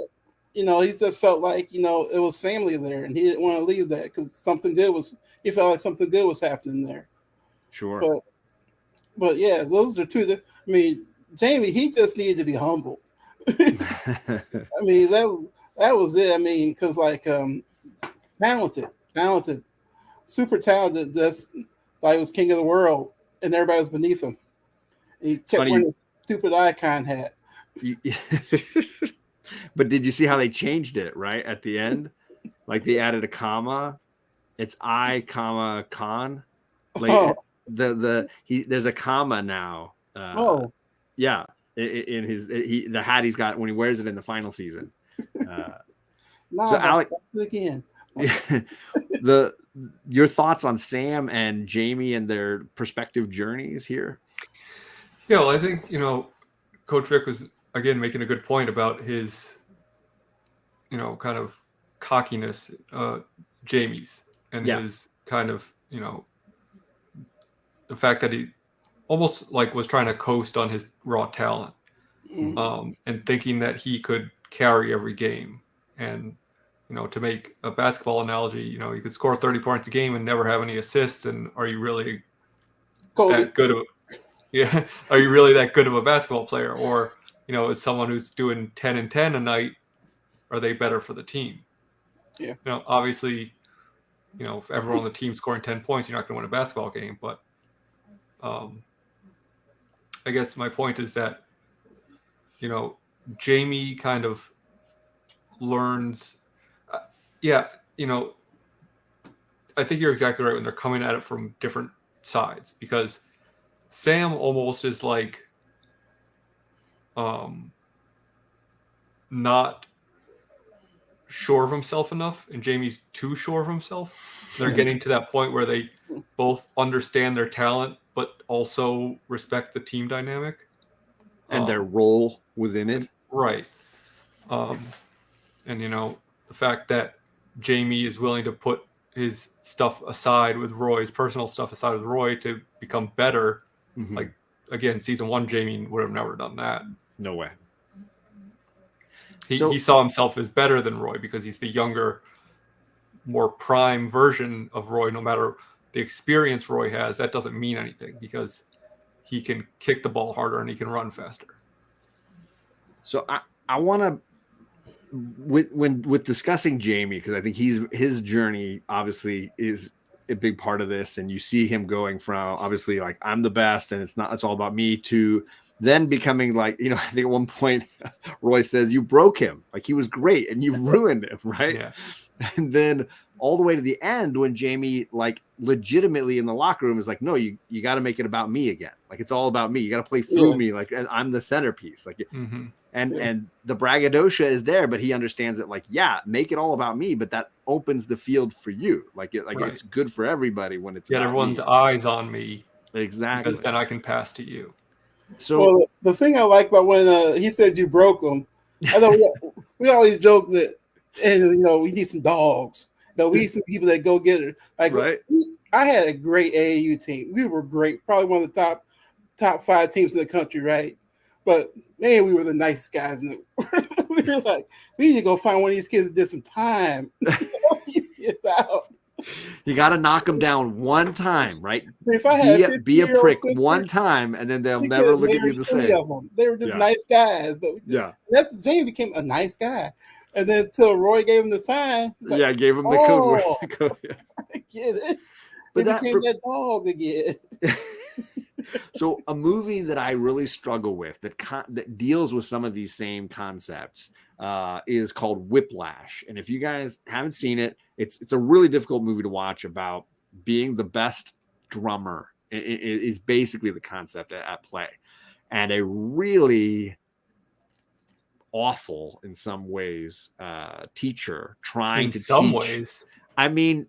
he just felt like, it was family there. And he didn't want to leave that because he felt like something good was happening there. Sure. But yeah, those are 2 Jamie, he just needed to be humble. That was it. Because talented, super talented. Just thought he was king of the world, and everybody was beneath him. And he kept wearing his stupid icon hat. But did you see how they changed it right at the end? They added a comma. It's I, comma, con. There's a comma now. Yeah. In the hat he's got when he wears it in the final season. So Alec, again, your thoughts on Sam and Jamie and their prospective journeys here? Yeah, well, I think Coach Vic was again making a good point about his kind of cockiness, Jamie's, and his kind of the fact that he almost was trying to coast on his raw talent, and thinking that he could carry every game. And, to make a basketball analogy, you could score 30 points a game and never have any assists. And are you really that good of are you really that good of a basketball player? Or, is someone who's doing 10 and 10 a night, are they better for the team? Yeah. Obviously, if everyone on the team scoring 10 points, you're not going to win a basketball game. But I guess my point is that, Jamie kind of learns. I think you're exactly right when they're coming at it from different sides, because Sam almost is not sure of himself enough, and Jamie's too sure of himself. They're getting to that point where they both understand their talent, but also respect the team dynamic and their role within it. Right. And the fact that Jamie is willing to put his stuff aside with Roy, his personal stuff aside with Roy to become better, again, season 1, Jamie would have never done that. No way. He saw himself as better than Roy because he's the younger, more prime version of Roy. No matter the experience Roy has, that doesn't mean anything because he can kick the ball harder and he can run faster. So I want to, with discussing Jamie, because I think his journey obviously is a big part of this, and you see him going from obviously like I'm the best and it's all about me to then becoming like, I think at one point Roy says you broke him, like he was great and you've ruined him, right? Yeah. And then all the way to the end when Jamie like legitimately in the locker room is like, no, you got to make it about me again. Like it's all about me. You got to play through me. Like, and I'm the centerpiece. Like, and the braggadocio is there, but he understands that like, yeah, make it all about me, but that opens the field for you. Like it's good for everybody when it's get everyone's eyes on me. Exactly. Because then I can pass to you. So the thing I like about when he said you broke him, I know we always joke that, and we need some dogs. We need some people that go get it. Like I had a great AAU team. We were great, probably one of the top 5 teams in the country, right? But man, we were the nicest guys in the world. We were like, we need to go find one of these kids that did some time. These kids out. You got to knock them down one time, right? If I had be a prick one time, and then they'll never look at you the same. They were just nice guys, but James became a nice guy, and then until Roy gave him the sign, like, gave him the code. I get it. But he became that dog again. So a movie that I really struggle with that deals with some of these same concepts is called Whiplash. And if you guys haven't seen it, it's a really difficult movie to watch about being the best drummer. It is basically the concept at play, and a really awful in some ways teacher trying to some teach. ways. I mean,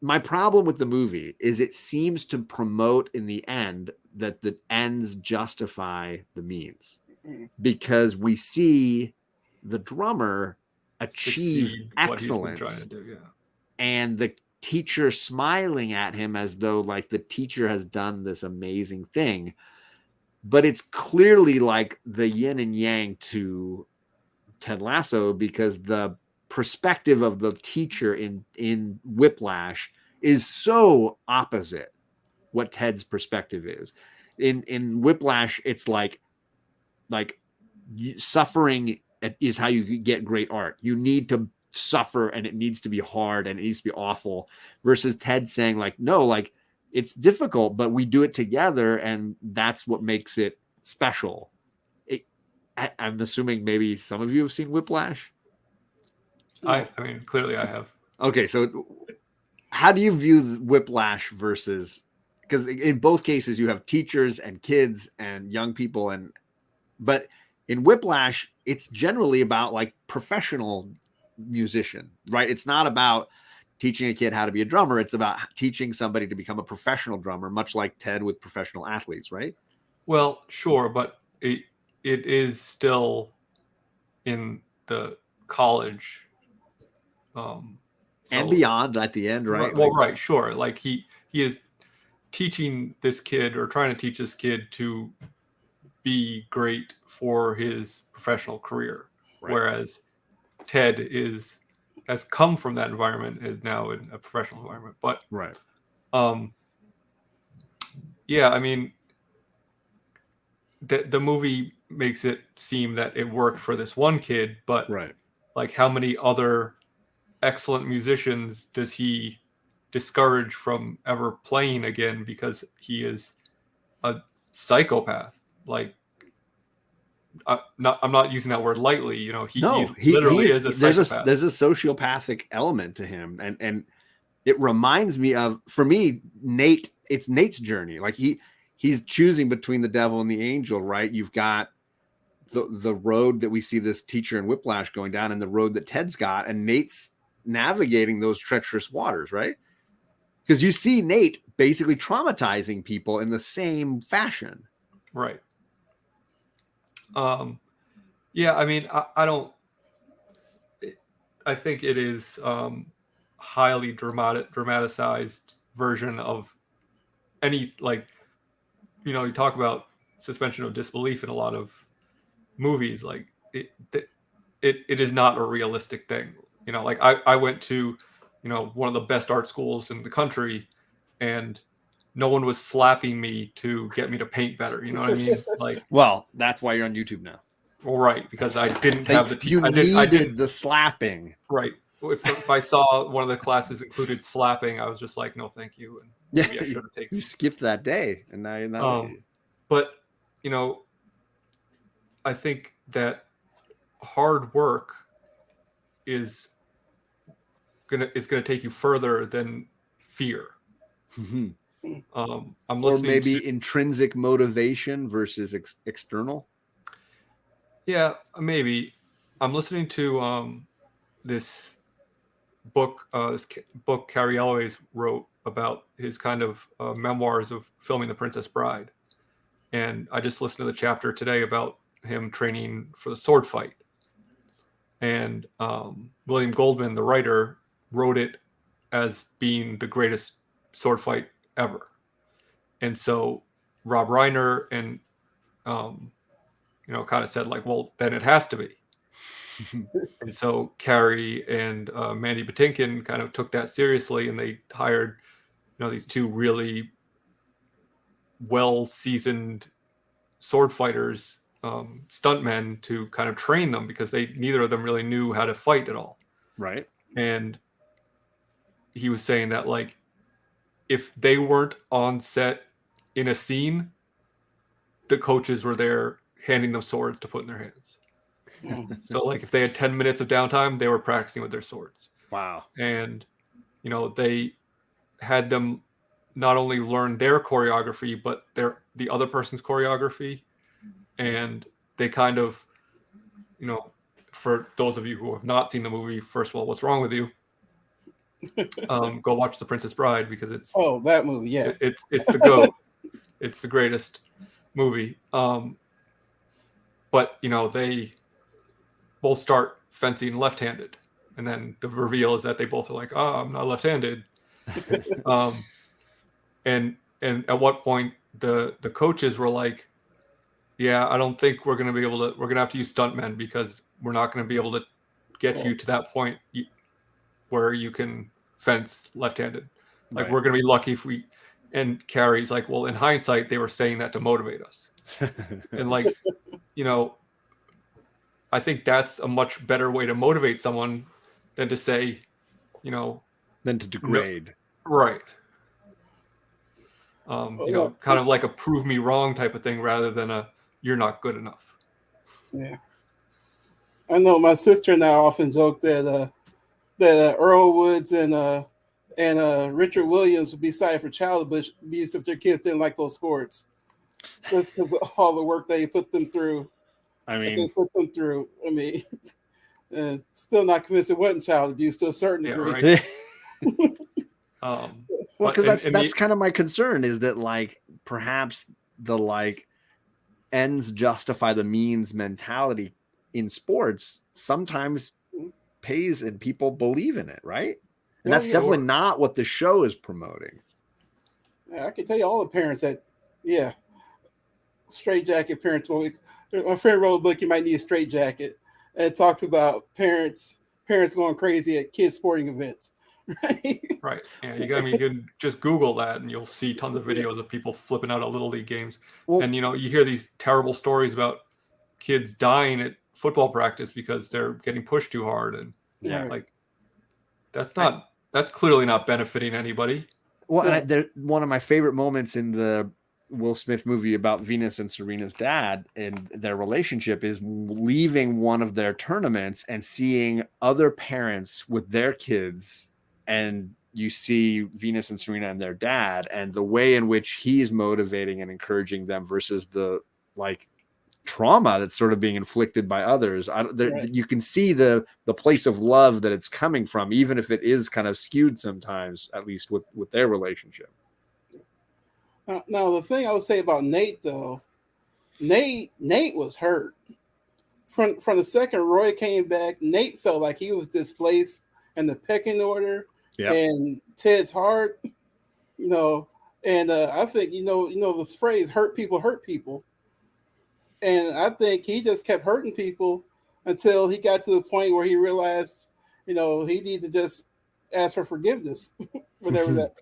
my problem with the movie is it seems to promote in the end that the ends justify the means, because we see the drummer achieve excellence and the teacher smiling at him as though like the teacher has done this amazing thing. But it's clearly like the yin and yang to Ted Lasso, because the perspective of the teacher in Whiplash is so opposite what Ted's perspective is. In Whiplash, it's like suffering is how you get great art. You need to suffer, and it needs to be hard, and it needs to be awful. Versus Ted saying like, no, like it's difficult, but we do it together, and that's what makes it special. I'm assuming maybe some of you have seen Whiplash. I mean, clearly I have. Okay, so how do you view Whiplash versus, because in both cases you have teachers and kids and young people, but in Whiplash it's generally about like professional musician, right? It's not about teaching a kid how to be a drummer. It's about teaching somebody to become a professional drummer, much like Ted with professional athletes, right? Well, sure, but it is still in the college and beyond at the end, right? Well, right, sure. Like he is teaching this kid, or trying to teach this kid to be great for his professional career, whereas Ted has come from that environment, is now in a professional environment. But yeah, I mean, the movie makes it seem that it worked for this one kid, but like how many other excellent musicians does he discourage from ever playing again because he is a psychopath? Like, I'm not using that word lightly. He literally is a psychopath. There's a sociopathic element to him, and it reminds me of, for me, Nate. It's Nate's journey. Like he's choosing between the devil and the angel, right? You've got the road that we see this teacher in Whiplash going down, and the road that Ted's got, and Nate's navigating those treacherous waters, right? Because you see Nate basically traumatizing people in the same fashion, right? Yeah, I mean, I think it is highly dramatized version of any, like, you talk about suspension of disbelief in a lot of movies. Like it is not a realistic thing. Like I went to, one of the best art schools in the country, and no one was slapping me to get me to paint better. You know what I mean? Like, well, that's why you're on YouTube now. Well, right, because I didn't have the you needed the slapping. Right. If I saw one of the classes included slapping, I was just like, no, thank you. And maybe I should have taken. You skipped that day, and now you're not. But I think that hard work is gonna take you further than fear. I'm listening, or maybe intrinsic motivation versus external. Yeah, maybe. I'm listening to this book Carrie Elways wrote about his kind of memoirs of filming The Princess Bride. And I just listened to the chapter today about him training for the sword fight. And William Goldman, the writer, wrote it as being the greatest sword fight ever. And so Rob Reiner and kind of said like, well, then it has to be. And so Carrie and Mandy Patinkin kind of took that seriously, and they hired, these two really well-seasoned sword fighters, stuntmen, to kind of train them, because neither of them really knew how to fight at all. Right. And he was saying that, like, if they weren't on set in a scene, the coaches were there handing them swords to put in their hands. So, like, if they had 10 minutes of downtime, they were practicing with their swords. Wow. And, they had them not only learn their choreography, but the other person's choreography. And they kind of, for those of you who have not seen the movie, first of all, what's wrong with you? Go watch The Princess Bride, because it's that movie, yeah. It's the GOAT. It's the greatest movie. But they both start fencing left-handed, and then the reveal is that they both are like, "Oh, I'm not left-handed." And at what point the coaches were like, "Yeah, I don't think we're gonna have to use stuntmen, because we're not gonna be able to get you to that point where you can fence left-handed. Like, we're gonna be lucky if we." And Carrie's like, "Well, in hindsight, they were saying that to motivate us." And like, I think that's a much better way to motivate someone than to say, than to degrade. No, right. Kind of like a prove me wrong type of thing, rather than a you're not good enough. Yeah. I know my sister and I often joke that Earl Woods and Richard Williams would be cited for child abuse if their kids didn't like those sports. Just because of all the work they put them through. And still not convinced it wasn't child abuse to a certain degree. Right. Well, because that's kind of my concern, is that, like, perhaps the, like, ends justify the means mentality in sports sometimes pays, and people believe in it, right? And that's definitely not what the show is promoting. Yeah, I can tell you all the parents that, straight jacket parents. Well, my friend wrote a book, "You Might Need a Straight Jacket," and it talks about parents going crazy at kids' sporting events. Right. Yeah, you can just Google that, and you'll see tons of videos of people flipping out at little league games. Well, and you hear these terrible stories about kids dying at football practice because they're getting pushed too hard, and like, that's clearly not benefiting anybody. Well, and one of my favorite moments in the Will Smith movie about Venus and Serena's dad and their relationship is leaving one of their tournaments and seeing other parents with their kids, and you see Venus and Serena and their dad, and the way in which he is motivating and encouraging them versus the, like, trauma that's sort of being inflicted by others. You can see the place of love that it's coming from, even if it is kind of skewed sometimes, at least with their relationship. Now, the thing I would say about Nate, though, Nate was hurt. From the second Roy came back, Nate felt like he was displaced in the pecking order. Yep. And Ted's heart, And I think the phrase "hurt people," and I think he just kept hurting people until he got to the point where he realized, he needed to just ask for forgiveness, whatever that,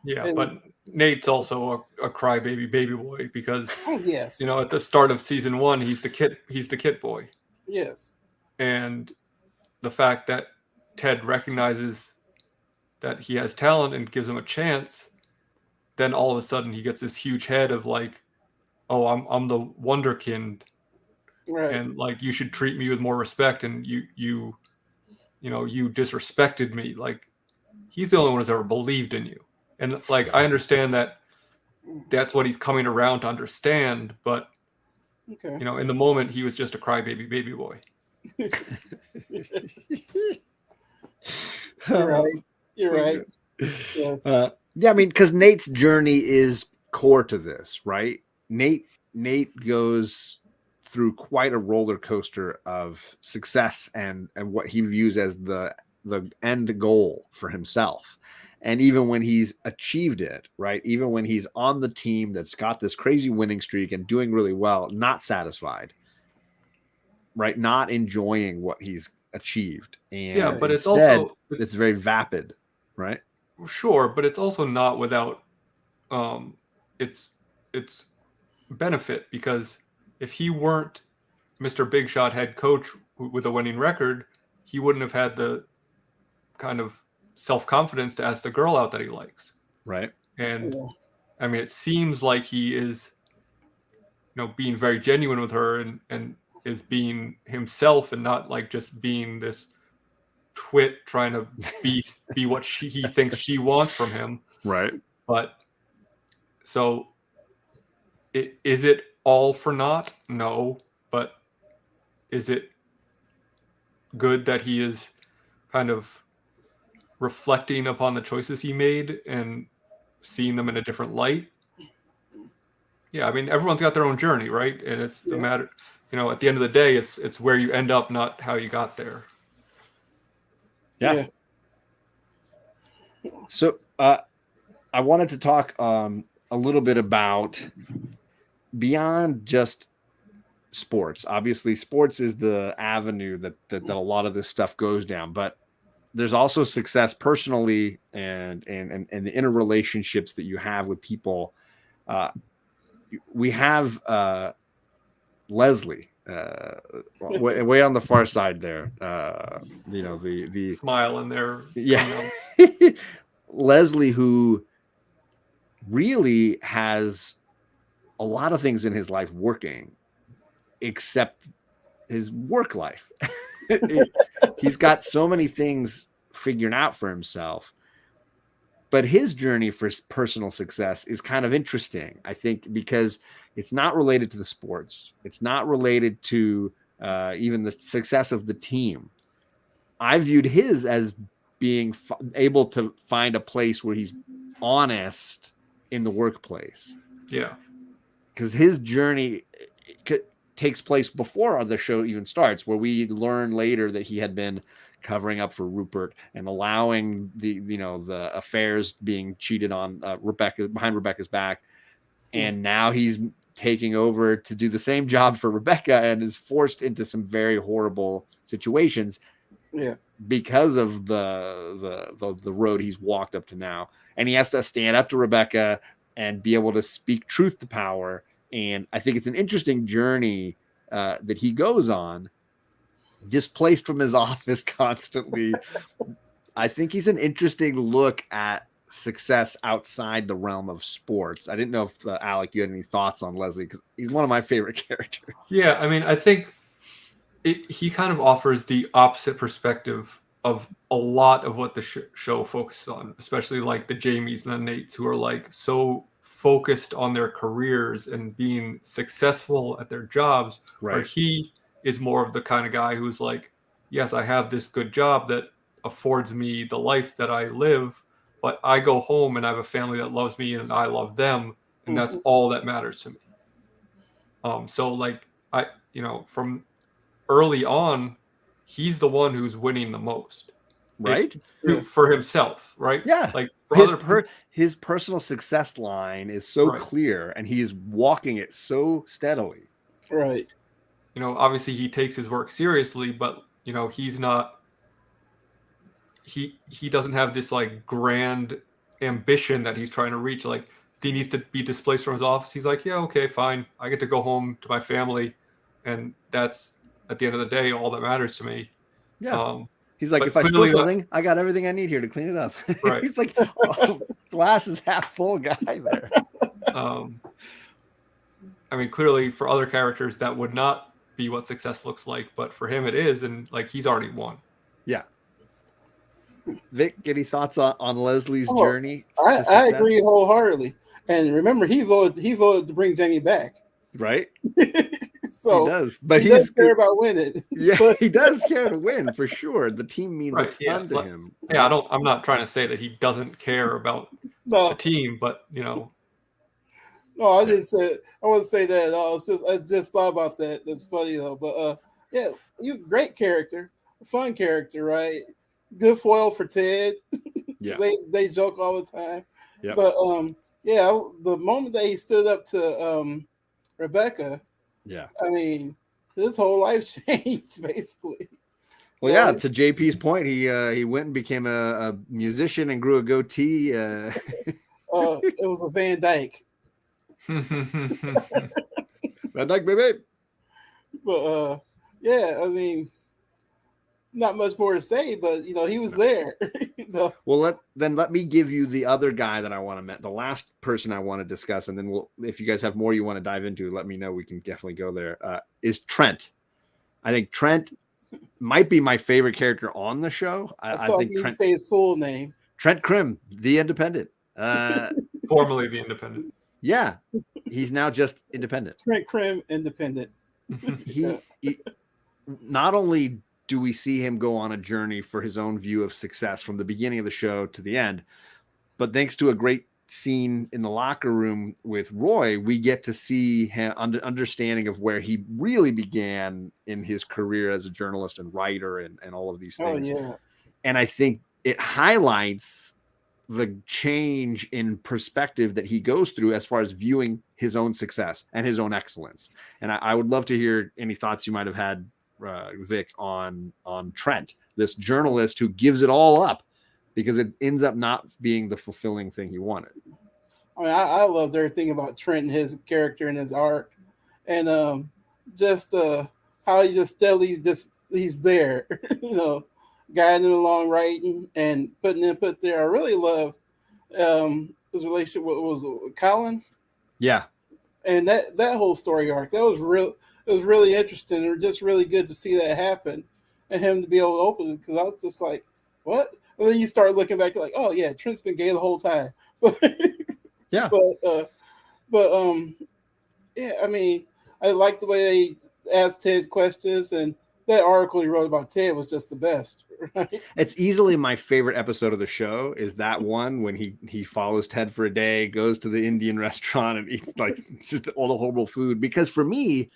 Yeah, and but Nate's also a crybaby baby boy because oh yes, at the start of season 1, he's the kid boy, yes, and the fact that Ted recognizes that he has talent and gives him a chance, then all of a sudden he gets this huge head of like, oh, I'm the wonderkind, right, and like you should treat me with more respect, and you disrespected me. Like he's the only one who's ever believed in you, and like I understand that that's what he's coming around to understand, but okay, in the moment he was just a crybaby baby boy. you're right. Yes. Yeah, I mean, because Nate's journey is core to this, right? Nate goes through quite a roller coaster of success and what he views as the end goal for himself. And even when he's achieved it, right? Even when he's on the team that's got this crazy winning streak and doing really well, not satisfied, right? Not enjoying what he's achieved. And Yeah, but instead, it's very vapid, right? Sure, but it's also not without its benefit, because if he weren't Mr. Big Shot head coach with a winning record, he wouldn't have had the kind of self-confidence to ask the girl out that he likes. Right. And I mean, it seems like he is, being very genuine with her and is being himself and not like just being this twit trying to be what he thinks she wants from him. Right. But so is it all for naught? No. But is it good that he is kind of reflecting upon the choices he made and seeing them in a different light? Yeah, I mean, everyone's got their own journey, right? And it's the matter, at the end of the day, it's where you end up, not how you got there. Yeah. So I wanted to talk a little bit about beyond just sports. Obviously, sports is the avenue that a lot of this stuff goes down, but there's also success personally and the interrelationships that you have with people. We have Leslie way on the far side there. The smile in there. Yeah. Leslie, who really has a lot of things in his life working, except his work life. He's got so many things figured out for himself, but his journey for personal success is kind of interesting, I think, because it's not related to the sports. It's not related to even the success of the team. I viewed his as being able to find a place where he's honest in the workplace. Yeah. Because his journey takes place before the show even starts, where we learn later that he had been covering up for Rupert and allowing the affairs being cheated on behind Rebecca's back. And now he's taking over to do the same job for Rebecca and is forced into some very horrible situations. Yeah. Because of the road he's walked up to now. And he has to stand up to Rebecca and be able to speak truth to power. And I think it's an interesting journey that he goes on, displaced from his office constantly. I think he's an interesting look at success outside the realm of sports. I didn't know if Alec, you had any thoughts on Leslie, because he's one of my favorite characters. Yeah, I mean, I think he kind of offers the opposite perspective of a lot of what the show focuses on, especially like the Jamies and the Nates, who are like so focused on their careers and being successful at their jobs, right. Where he is more of the kind of guy who's like, yes, I have this good job that affords me the life that I live, but I go home and I have a family that loves me and I love them, and that's all that matters to me. So like from early on, he's the one who's winning the most. right? For himself, right? Yeah. Like for his personal success line is so clear, and he's walking it so steadily. Right. You know, obviously he takes his work seriously, but you know, he's not. He doesn't have this like grand ambition that he's trying to reach. Like if he needs to be displaced from his office, he's like, yeah, okay, fine. I get to go home to my family, and that's at the end of the day all that matters to me. Yeah. He's like, if I spill something, I got everything I need here to clean it up. Right. He's like, glass is half full guy there. I mean, clearly for other characters that would not be what success looks like, but for him it is, and like he's already won. Yeah. Vic, any thoughts on Leslie's journey? I agree wholeheartedly. And remember, he voted to bring Jamie back. Right. So he does, but he does care about winning. Yeah, he does care to win for sure. The team means a ton to him. Yeah, I'm not trying to say that he doesn't care about the team, but you know. No, I didn't say. I wouldn't say that at all. I just thought about that. That's funny though. But yeah, you great character, fun character, right? Good foil for Ted. Yeah, they joke all the time. Yeah, but yeah, the moment that he stood up to Rebecca, yeah, I mean, his whole life changed basically. Well, yeah. To JP's point, he went and became a musician and grew a goatee. It was a Van Dyke. Van Dyke, baby. But yeah, I mean, not much more to say, but you know, he was there. You know? Well, let me give you the other guy that I want to meet, the last person I want to discuss, and then if you guys have more you want to dive into, let me know. We can definitely go there. Is Trent? I think Trent might be my favorite character on the show. I think Trent, say his full name. Trent Krim, the Independent. Formerly the Independent. Yeah, he's now just Independent. Trent Krim, Independent. he not only do we see him go on a journey for his own view of success from the beginning of the show to the end, but thanks to a great scene in the locker room with Roy, we get to see him understanding of where he really began in his career as a journalist and writer and all of these things. Oh, yeah. And I think it highlights the change in perspective that he goes through as far as viewing his own success and his own excellence. And I would love to hear any thoughts you might have had, Vic, on Trent, this journalist who gives it all up because it ends up not being the fulfilling thing he wanted. I mean, I loved everything about Trent and his character and his arc, and just how he just steadily he's there, you know, guiding him along, writing and putting input there. I really love his relationship with Colin. Yeah, and that whole story arc that was real. It was really interesting and just really good to see that happen and him to be able to open it, because I was just like, what? And then you start looking back, you're like, oh yeah, Trent's been gay the whole time. Yeah. But yeah, I mean, I like the way they asked Ted questions, and that article he wrote about Ted was just the best. Right? It's easily my favorite episode of the show is that one when he follows Ted for a day, goes to the Indian restaurant and eats like just all the horrible food. Because for me,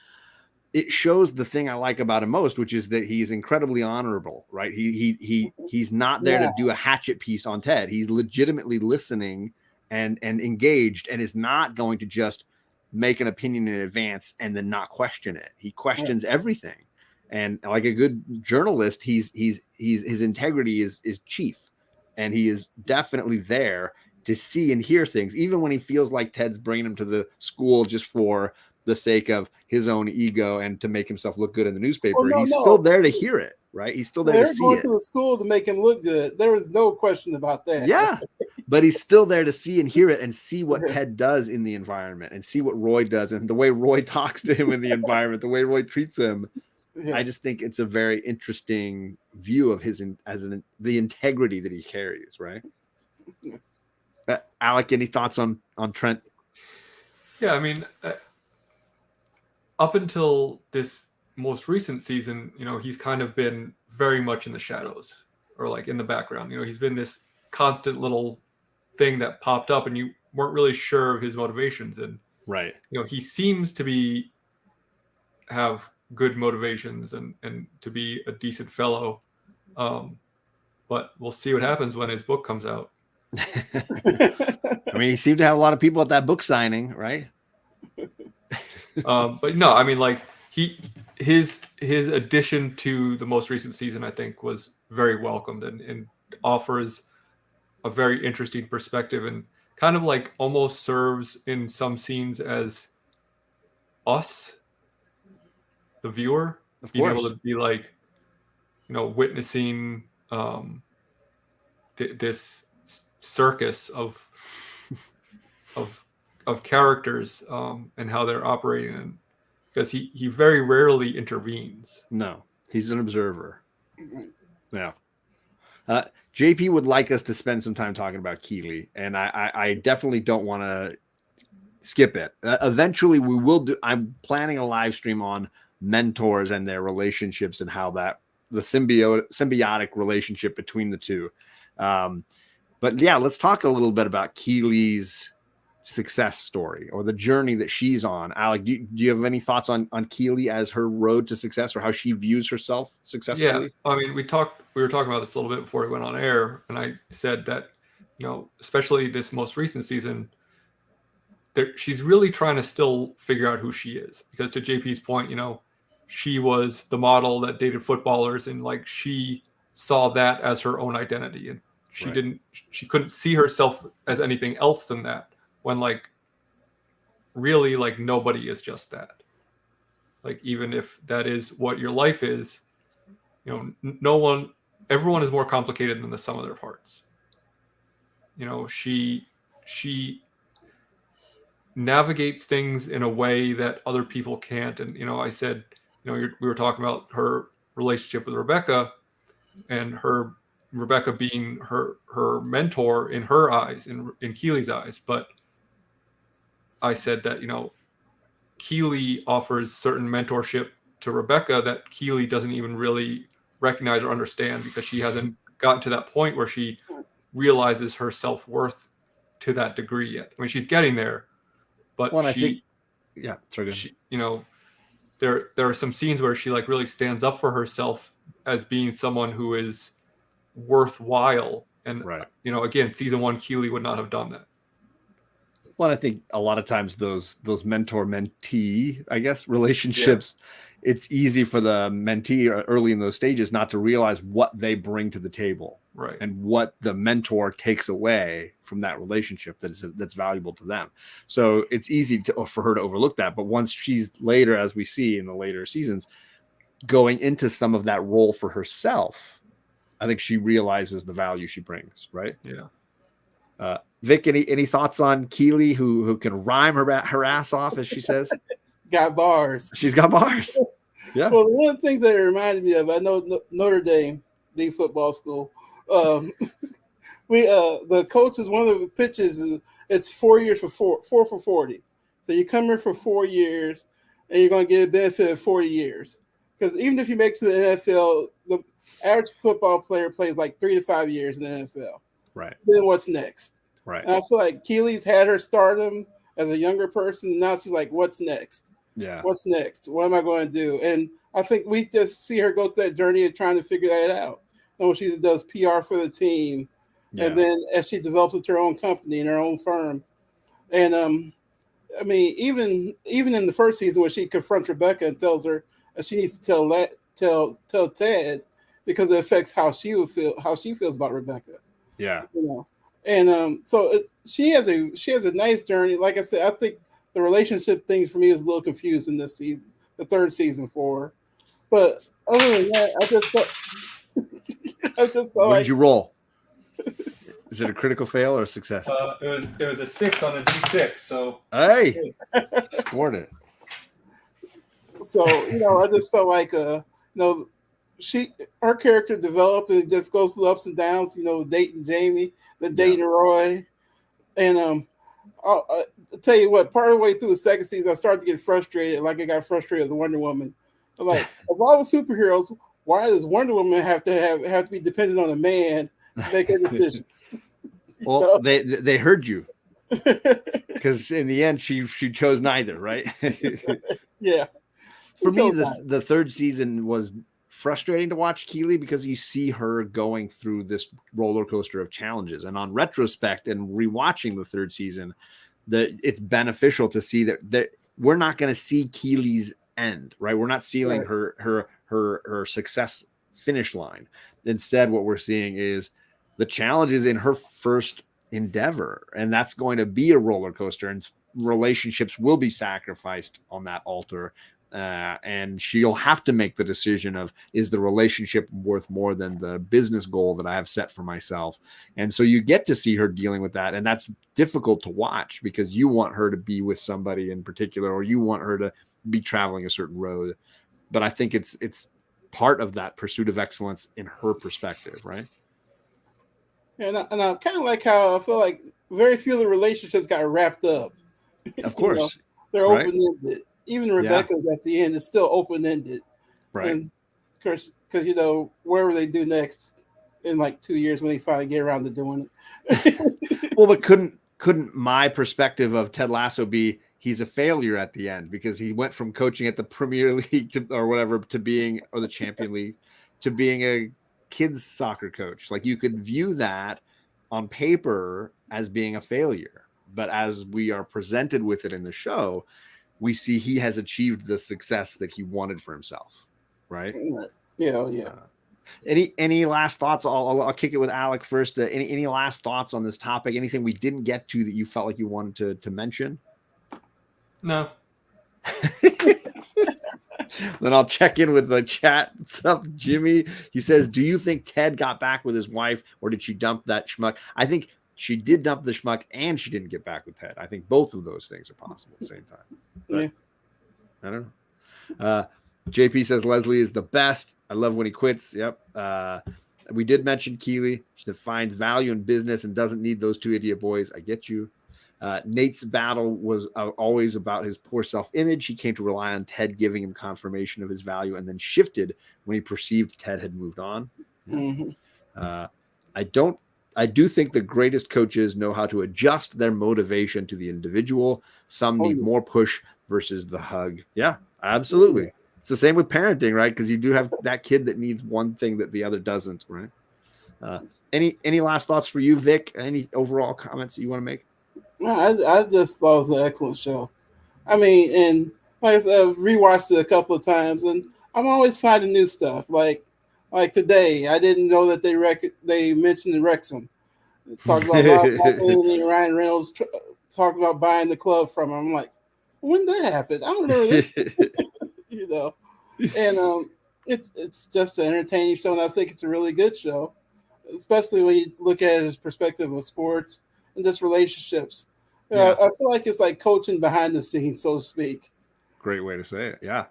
it shows the thing I like about him most, which is that he's incredibly honorable, right? He's not there to do a hatchet piece on Ted. He's legitimately listening and engaged, and is not going to just make an opinion in advance and then not question it. He questions everything. And like a good journalist, his integrity is chief, and he is definitely there to see and hear things, even when he feels like Ted's bringing him to the school just for the sake of his own ego and to make himself look good in the newspaper. He's still there to hear it, right? He's still there to see going it. To the school to make him look good. There was no question about that. Yeah, but he's still there to see and hear it and see what Ted does in the environment and see what Roy does and the way Roy talks to him in the environment, the way Roy treats him. Yeah. I just think it's a very interesting view of his the integrity that he carries, right? Alec, any thoughts on Trent? Yeah, I mean, up until this most recent season, you know, he's kind of been very much in the shadows or like in the background. You know, he's been this constant little thing that popped up and you weren't really sure of his motivations. And, right, you know, he seems to have good motivations and to be a decent fellow. but we'll see what happens when his book comes out. I mean, he seemed to have a lot of people at that book signing, right? But no, I mean, like his addition to the most recent season, I think, was very welcomed and offers a very interesting perspective and kind of like almost serves in some scenes as us, the viewer, being able to be like, witnessing this circus of characters and how they're operating, and because he very rarely intervenes. No, he's an observer. Yeah. JP would like us to spend some time talking about Keeley, and I definitely don't want to skip it. Eventually we will do. I'm planning a live stream on mentors and their relationships and how that the symbiotic relationship between the two. But yeah, let's talk a little bit about Keeley's success story or the journey that she's on. Alec, do you have any thoughts on Keeley as her road to success or how she views herself successfully? Yeah, I mean, we were talking about this a little bit before we went on air, and I said that, especially this most recent season, she's really trying to still figure out who she is, because to JP's point, she was the model that dated footballers, and like she saw that as her own identity, and she couldn't see herself as anything else than that, when like really like nobody is just that. Like even if that is what your life is, everyone is more complicated than the sum of their parts. She navigates things in a way that other people can't. And, I said, we were talking about her relationship with Rebecca, and Rebecca being her mentor in her eyes, in Keeley's eyes. But I said that, Keeley offers certain mentorship to Rebecca that Keeley doesn't even really recognize or understand, because she hasn't gotten to that point where she realizes her self-worth to that degree yet. I mean, she's getting there, but there are some scenes where she like really stands up for herself as being someone who is worthwhile. And, again, season 1, Keeley would not have done that. Well, I think a lot of times those mentor-mentee, I guess, relationships, it's easy for the mentee early in those stages not to realize what they bring to the table, right, and what the mentor takes away from that relationship that's valuable to them. So it's easy for her to overlook that. But once she's later, as we see in the later seasons, going into some of that role for herself, I think she realizes the value she brings, right? Yeah. Vic, any thoughts on Keeley, who can rhyme her ass off, as she says? Got bars. She's got bars. Yeah. Well, one of the things that it reminded me of, I know Notre Dame, the football school. The coach is one of the pitches. It's 4 years for 4 for 40. So you come here for 4 years, and you're going to get a benefit of 40 years. Because even if you make it to the NFL, the average football player plays like 3 to 5 years in the NFL. Right. Then what's next? Right. And I feel like Keeley's had her stardom as a younger person. Now she's like, what's next? Yeah. What's next? What am I going to do? And I think we just see her go through that journey of trying to figure that out. And when she does PR for the team, and then as she develops with her own company and her own firm. And I mean, even in the first season where she confronts Rebecca and tells her she needs to tell Ted, because it affects how she feels about Rebecca. Yeah. And so she has a nice journey. Like I said, I think the relationship thing for me is a little confusing this season, the third season for her. But other than that, I just thought What did you roll? Is it a critical fail or a success? It was a 6 on a D6. So hey, scored it. So I just felt like her character developed and just goes through ups and downs. Dating Jamie, then dating Roy, and I'll tell you what. Part of the way through the second season, I started to get frustrated. Like I got frustrated with Wonder Woman. I'm like, of all the superheroes, why does Wonder Woman have to be dependent on a man to make her decisions? Well, they heard you, because in the end, she chose neither, right? Yeah. For me, the third season was frustrating to watch Keely because you see her going through this roller coaster of challenges. And on retrospect and rewatching the third season, that it's beneficial to see that we're not going to see Keely's end, right? We're not seeing her success finish line. Instead, what we're seeing is the challenges in her first endeavor, and that's going to be a roller coaster, and relationships will be sacrificed on that altar. And she'll have to make the decision of, is the relationship worth more than the business goal that I have set for myself? And so you get to see her dealing with that. And that's difficult to watch because you want her to be with somebody in particular, or you want her to be traveling a certain road. But I think it's part of that pursuit of excellence in her perspective, right? And I kind of like how I feel like very few of the relationships got wrapped up. Of course. They're open-ended. Even Rebecca's at the end is still open-ended. Right. And of course, because, wherever they do next in like 2 years when they finally get around to doing it. Well, but couldn't my perspective of Ted Lasso be he's a failure at the end because he went from coaching at the Premier League or the Champion League to being a kids soccer coach? Like, you could view that on paper as being a failure, but as we are presented with it in the show, we see he has achieved the success that he wanted for himself, right? Yeah. Any last thoughts? I'll kick it with Alec first. Any last thoughts on this topic? Anything we didn't get to that you felt like you wanted to mention? No. Then I'll check in with the chat. What's up, Jimmy? He says, do you think Ted got back with his wife, or did she dump that schmuck? I think she did dump the schmuck and she didn't get back with Ted. I think both of those things are possible at the same time. But, I don't know. JP says Leslie is the best. I love when he quits. Yep. We did mention Keely. She defines value in business and doesn't need those two idiot boys. I get you. Nate's battle was always about his poor self-image. He came to rely on Ted giving him confirmation of his value, and then shifted when he perceived Ted had moved on. Mm-hmm. I do think the greatest coaches know how to adjust their motivation to the individual. Some need more push versus the hug. Yeah, absolutely. It's the same with parenting, right? Because you do have that kid that needs one thing that the other doesn't, right? Any last thoughts for you, Vic? Any overall comments that you want to make? I just thought it was an excellent show. I mean, and like I said, I've rewatched it a couple of times, and I'm always finding new stuff. Like today, I didn't know that they mentioned Wrexham. Talked about and Ryan Reynolds talking about buying the club from him. I'm like, when did that happen? I don't remember this. And it's just an entertaining show, and I think it's a really good show, especially when you look at it as perspective of sports and just relationships. I feel like it's like coaching behind the scenes, so to speak. Great way to say it. Yeah.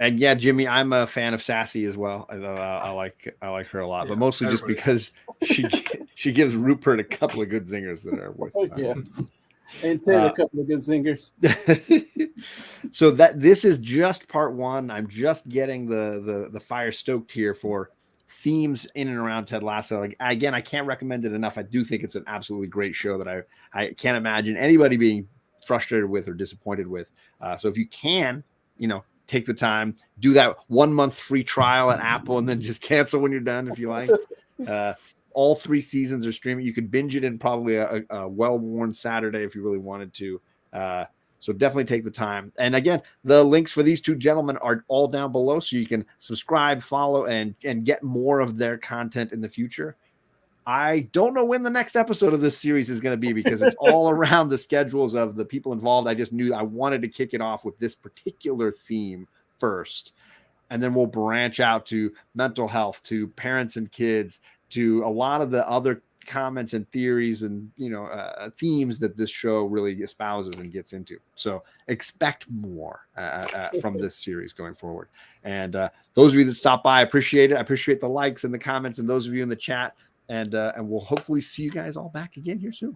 And Jimmy, I'm a fan of Sassy as well. I like her a lot, but mostly just because she gives Rupert a couple of good zingers that are worth it. And Ted a couple of good zingers. So this is just part one. I'm just getting the fire stoked here for themes in and around Ted Lasso. Again, I can't recommend it enough. I do think it's an absolutely great show that I can't imagine anybody being frustrated with or disappointed with. So if you can, take the time, do that 1 month free trial at Apple, and then just cancel when you're done if you like. All 3 seasons are streaming. You could binge it in probably a well-worn Saturday if you really wanted to. So definitely take the time. And again, the links for these two gentlemen are all down below, so you can subscribe, follow, and get more of their content in the future. I don't know when the next episode of this series is going to be because it's all around the schedules of the people involved. I just knew I wanted to kick it off with this particular theme first, and then we'll branch out to mental health, to parents and kids, to a lot of the other comments and theories and themes that this show really espouses and gets into. So expect more from this series going forward. And those of you that stop by, I appreciate it. I appreciate the likes and the comments, and those of you in the chat. And we'll hopefully see you guys all back again here soon.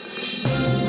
Peace.